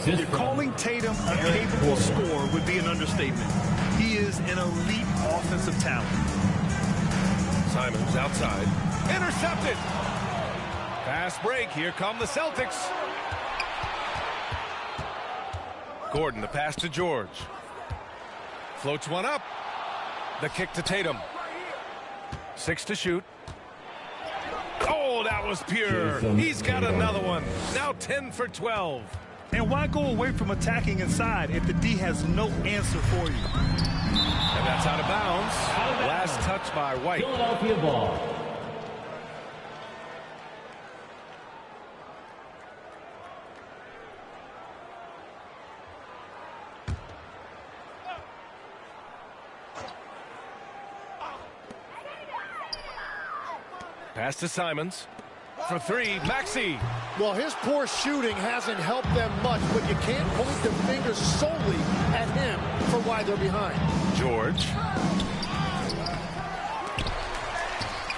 You're calling Tatum a capable scorer would be an understatement. He is an elite offensive talent. Simons outside. Intercepted. Fast break. Here come the Celtics. Gordon, the pass to George. Floats one up. The kick to Tatum. 6 to shoot. Oh, that was pure. He's got another one. Now 10 for 12. And why go away from attacking inside if the D has no answer for you? And that's out of bounds. Last touch by White. Philadelphia ball. Pass to Simons. For 3, Maxey. Well, his poor shooting hasn't helped them much, but you can't point the finger solely at him for why they're behind. George.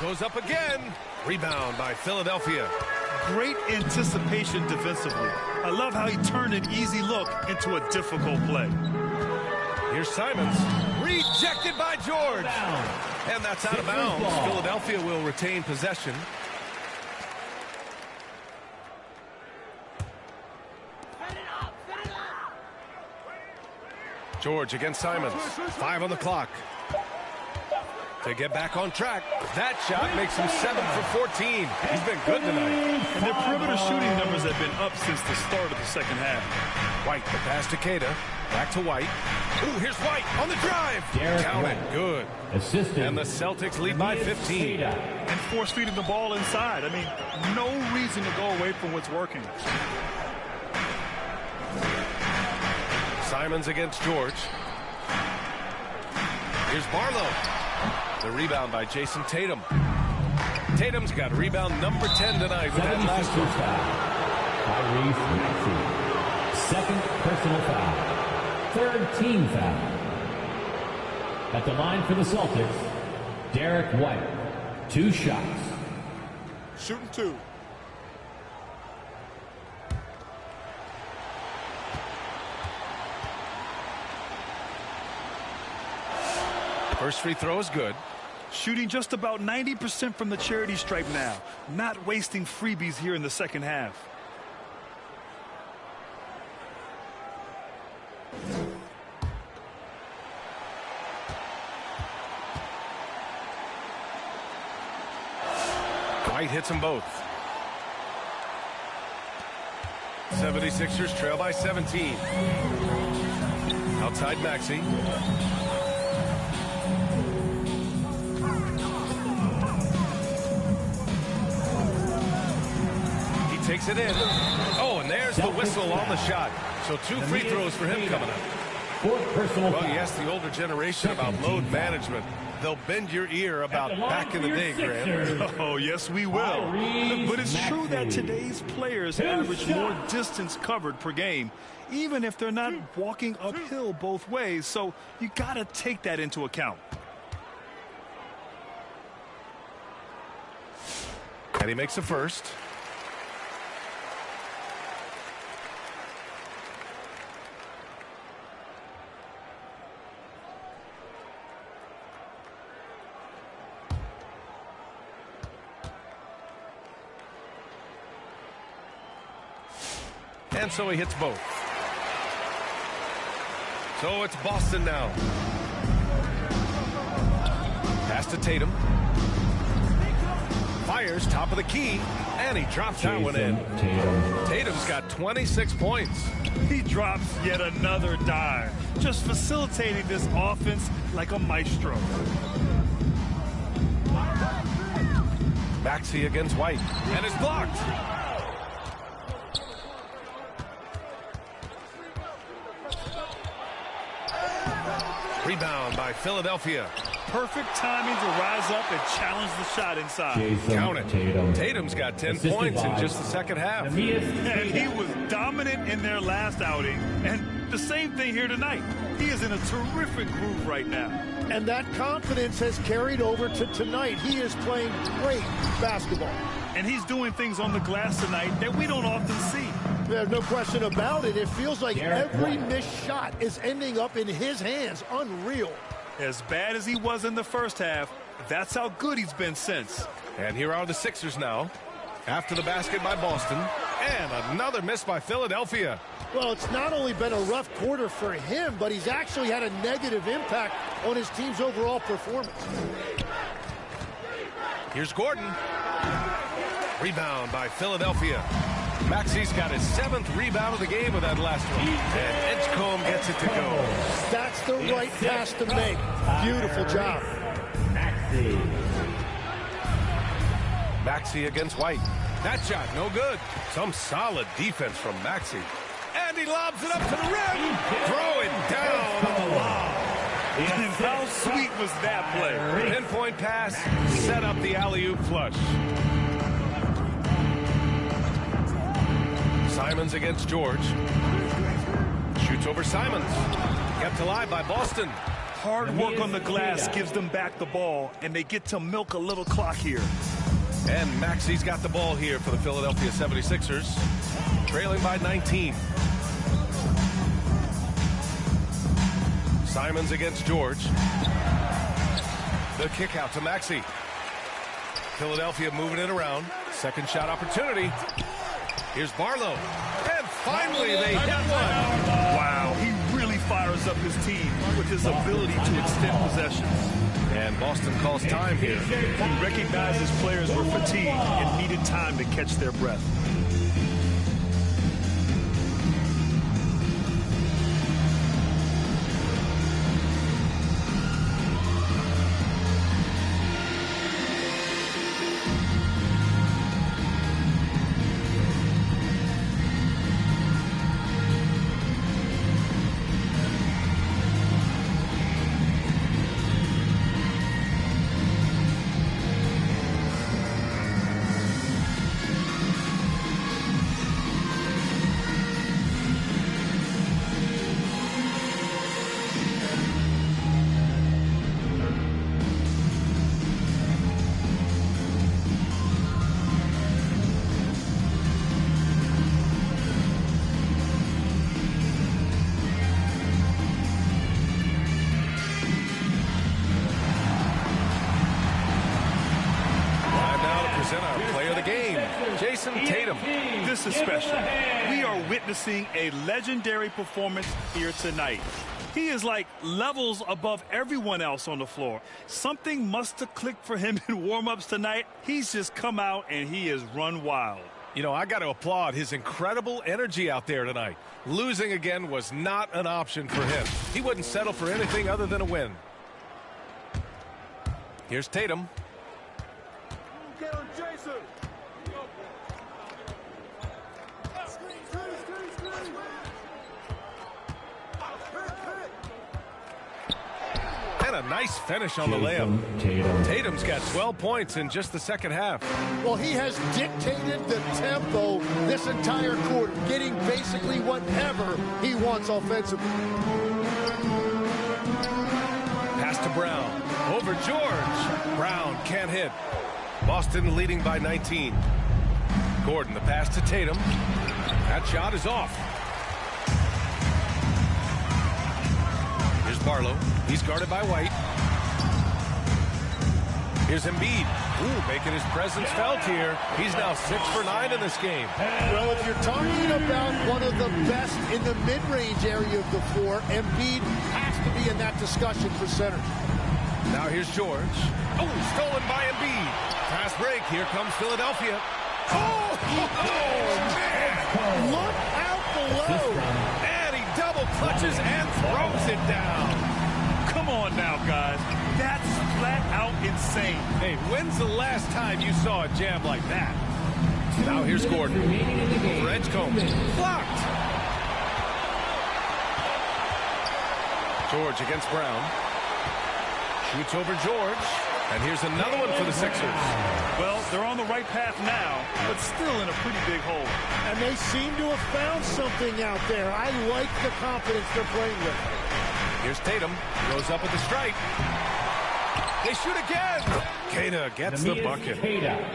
Goes up again. Rebound by Philadelphia. Great anticipation defensively. I love how he turned an easy look into a difficult play. Here's Simons. Rejected by George. And that's out of bounds. Philadelphia will retain possession. George against Simons. 5 on the clock. To get back on track. That shot makes him 7 for 14. He's been good tonight. And their perimeter shooting numbers have been up since the start of the second half. White, the pass to Queta. Back to White. Ooh, here's White on the drive. Count it. Good. And the Celtics lead by 15. And force feeding the ball inside. I mean, no reason to go away from what's working. Simons against George. Here's Barlow. The rebound by Jason Tatum. Tatum's got rebound number 10 tonight with that last one. Second personal foul. Third team foul. At the line for the Celtics, Derek White. 2 shots. Shooting 2. First free throw is good. Shooting just about 90% from the charity stripe now. Not wasting freebies here in the second half. White hits them both. 76ers trail by 17. Outside Maxey. takes it in. Oh, and there's the whistle on the shot. So 2 free throws for him coming up. Well, you ask the older generation about load management. They'll bend your ear about back in the day, Grant. Oh, yes, we will. But it's true that today's players average more distance covered per game, even if they're not walking uphill both ways. So you got to take that into account. And he makes the first. And so he hits both. So it's Boston now. Pass to Tatum. Fires top of the key, and he drops that one in. Tatum's got 26 points. He drops yet another dime, just facilitating this offense like a maestro. Maxey against White, and it's blocked. Rebound by Philadelphia. Perfect timing to rise up and challenge the shot inside. Count it. Tatum's got 10 points in just the second half. And he was dominant in their last outing. And the same thing here tonight. He is in a terrific groove right now. And that confidence has carried over to tonight. He is playing great basketball. And he's doing things on the glass tonight that we don't often see. There's no question about it. It feels like every missed shot is ending up in his hands. Unreal. As bad as he was in the first half, that's how good he's been since. And here are the Sixers now. After the basket by Boston. And another miss by Philadelphia. Well, it's not only been a rough quarter for him, but he's actually had a negative impact on his team's overall performance. Here's Gordon. Rebound by Philadelphia. Maxey's got his 7th rebound of the game with that last one. And Edgecombe gets it to go. That's the right pass to make. Beautiful job. Maxey against White. That shot, no good. Some solid defense from Maxey. And he lobs it up to the rim. Throw it down on the lob. How sweet was that play? Pinpoint pass, set up the alley-oop flush. Simons against George. Shoots over Simons. Kept alive by Boston. Hard work on the glass gives them back the ball, and they get to milk a little clock here. And Maxey's got the ball here for the Philadelphia 76ers. Trailing by 19. Simons against George. The kick out to Maxey. Philadelphia moving it around. Second shot opportunity. Here's Barlow. And finally they hit one. Wow, he really fires up his team with his ability to extend possessions. And Boston calls time here. He recognized his players were fatigued and needed time to catch their breath. Tatum. This is special. We are witnessing a legendary performance here tonight. He is like levels above everyone else on the floor. Something must have clicked for him in warm-ups tonight. He's just come out and he has run wild. You know, I got to applaud his incredible energy out there tonight. Losing again was not an option for him. He wouldn't settle for anything other than a win. Here's Tatum. nice finish on the layup. Tatum's got 12 points in just the second half. Well, he has dictated the tempo this entire quarter, getting basically whatever he wants offensively. Pass to Brown. Over George. Brown can't hit. Boston leading by 19. Gordon, the pass to Tatum. That shot is off. Here's Barlow. He's guarded by White. Here's Embiid. Ooh, making his presence felt here. He's now 6 for 9 in this game. Well, if you're talking about one of the best in the mid-range area of the floor, Embiid has to be in that discussion for center. Now here's George. Oh, stolen by Embiid. Fast break. Here comes Philadelphia. Oh, man. Look out below. And he double clutches and throws it down. Come on now, guys. That's flat out insane. Hey, when's the last time you saw a jam like that? Now here's Gordon. For Edgecombe. Blocked. George against Brown. Shoots over George. And here's another one for the Sixers. Well, they're on the right path now, but still in a pretty big hole. And they seem to have found something out there. I like the confidence they're playing with. Here's Tatum. Goes up with the strike. They shoot again. Queta gets the bucket.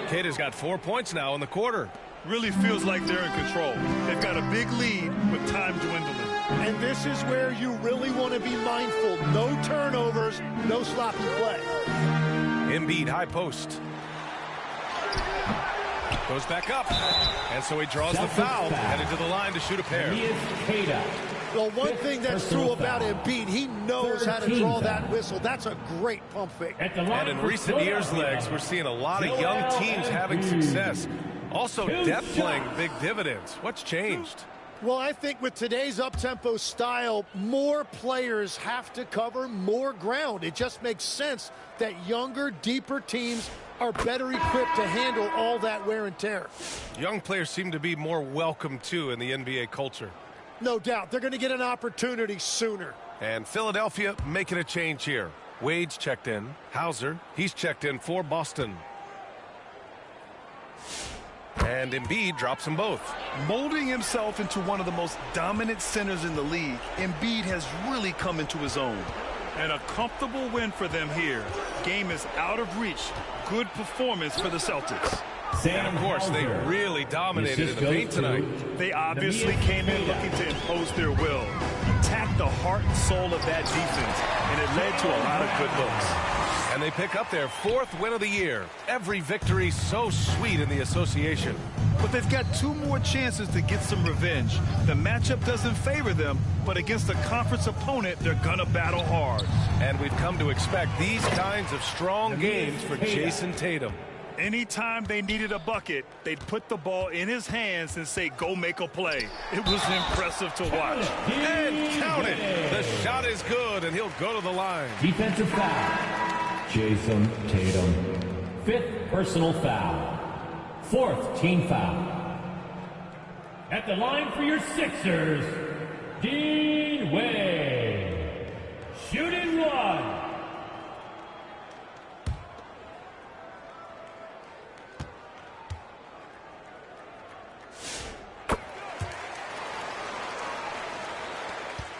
Queta's got 4 points now in the quarter. Really feels like they're in control. They've got a big lead with time dwindling. And this is where you really want to be mindful. No turnovers, no sloppy play. Embiid, high post. Goes back up. And so he draws the foul. Headed to the line to shoot a pair. Well, one thing that's true about Embiid, he knows how to draw that whistle. That's a great pump fake. And in recent years, Legs, we're seeing a lot of young teams having success. Also, depth playing big dividends. What's changed? Well, I think with today's up-tempo style, more players have to cover more ground. It just makes sense that younger, deeper teams are better equipped to handle all that wear and tear. Young players seem to be more welcome, too, in the NBA culture. No doubt. They're going to get an opportunity sooner. And Philadelphia making a change here. Wade's checked in. Hauser, he's checked in for Boston. And Embiid drops them both. Molding himself into one of the most dominant centers in the league, Embiid has really come into his own. And a comfortable win for them here. Game is out of reach. Good performance for the Celtics. And of course, they really dominated in the paint tonight. They obviously came in looking to impose their will. Attack the heart and soul of that defense, and it led to a lot of good looks. And they pick up their 4th win of the year. Every victory so sweet in the association. But they've got 2 more chances to get some revenge. The matchup doesn't favor them, but against a conference opponent, they're gonna battle hard. And we've come to expect these kinds of strong games for Jason Tatum. Anytime they needed a bucket, they'd put the ball in his hands and say, go make a play. It was impressive to watch. And count it. The shot is good, and he'll go to the line. Defensive foul. Jason Tatum. 5th personal foul. 4th team foul. At the line for your Sixers, Dean Wade. Shooting one.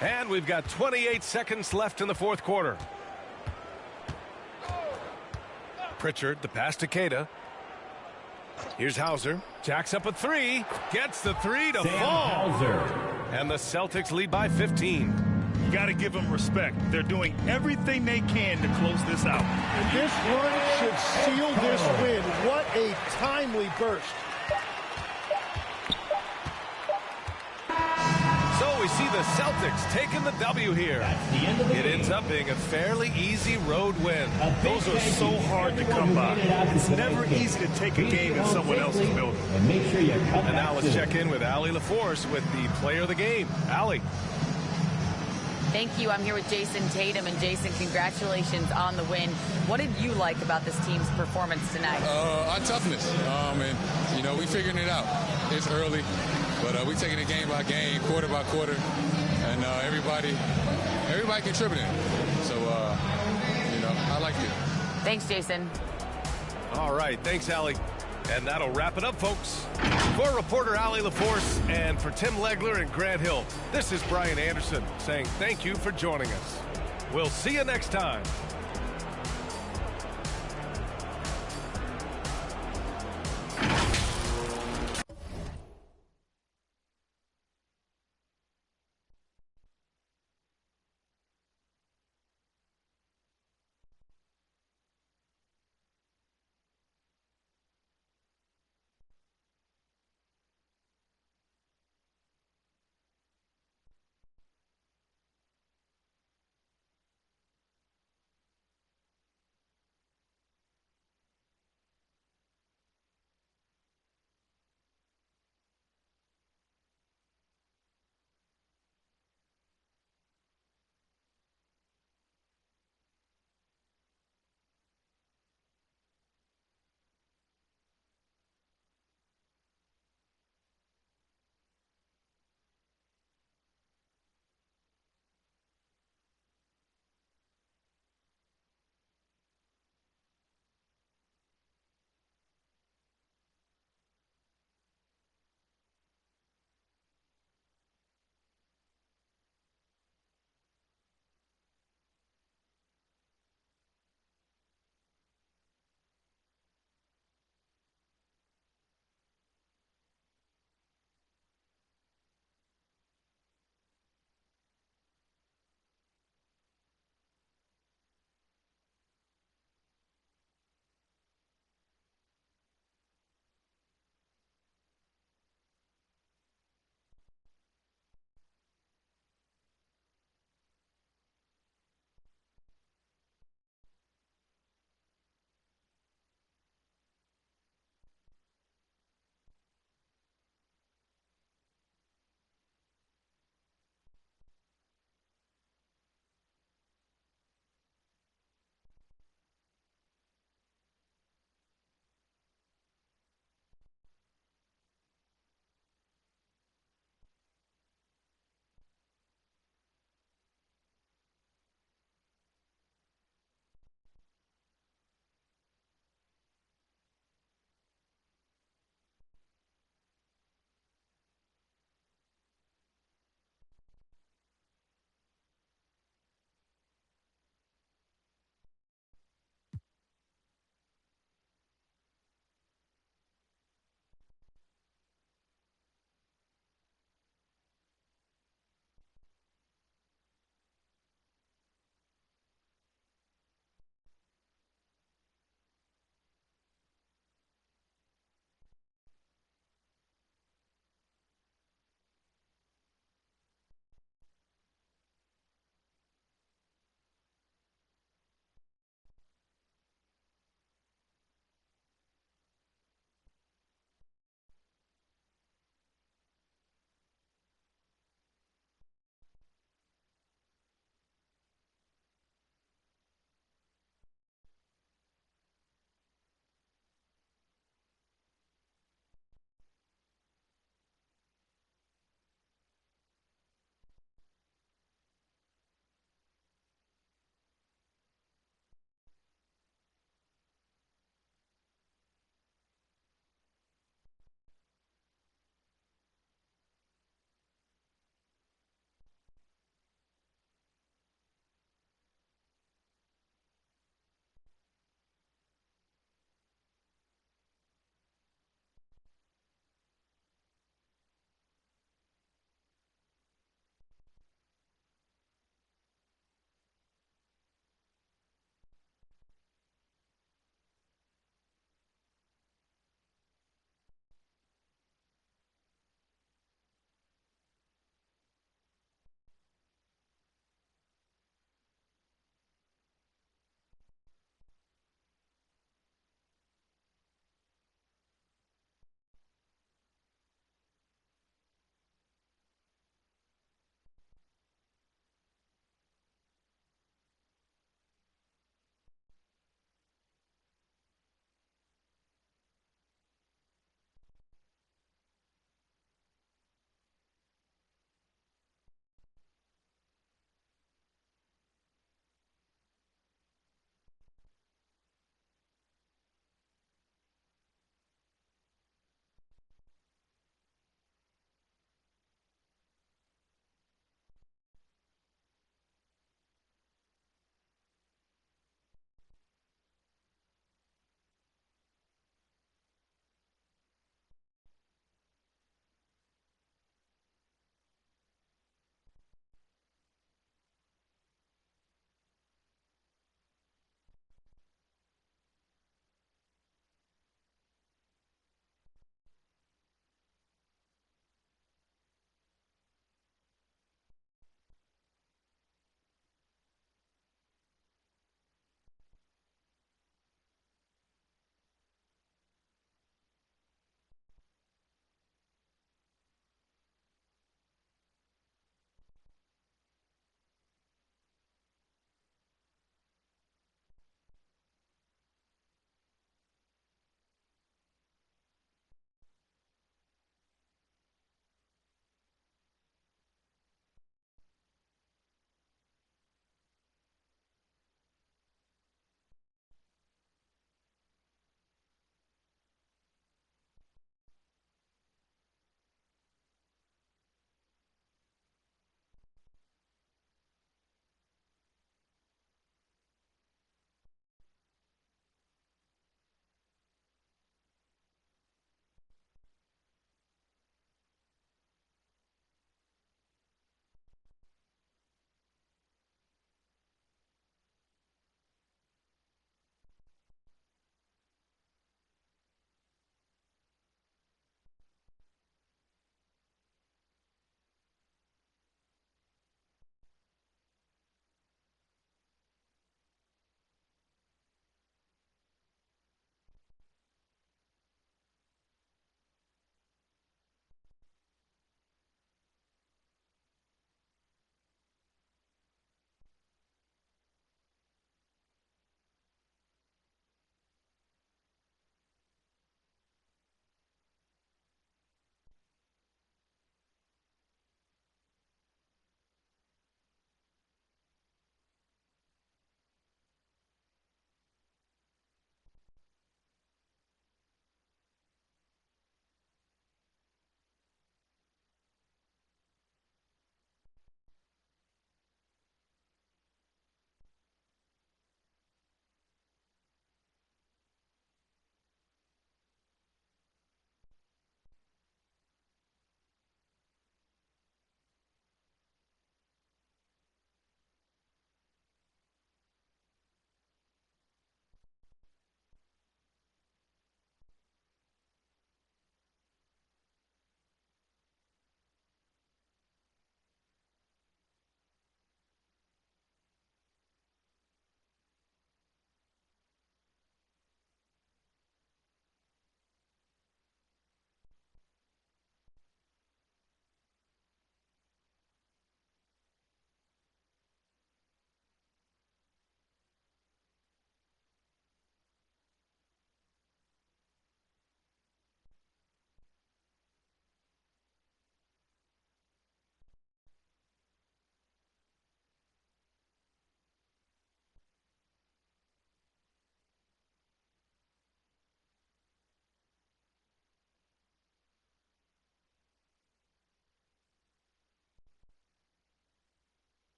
And we've got 28 seconds left in the 4th quarter. Pritchard, the pass to Queta. Here's Hauser. Jacks up a 3. Gets the 3 to fall. Hauser. And the Celtics lead by 15. You got to give them respect. They're doing everything they can to close this out. And this run should seal this win. What a timely burst. So we see the Celtics taking the W here. It ends up being a fairly easy road win. Those are so hard to come by. It's never easy to take a game in someone else's building. And now let's check in with Allie LaForce with the player of the game. Allie. Thank you. I'm here with Jason Tatum. And Jason, congratulations on the win. What did you like about this team's performance tonight? Our toughness. And, you know, we figuring it out. It's early, but we taking it game by game, quarter by quarter, and everybody contributing. So I like it. Thanks, Jason. All right, thanks, Allie. And that'll wrap it up, folks. For reporter Allie LaForce and for Tim Legler and Grant Hill, this is Brian Anderson saying thank you for joining us. We'll see you next time.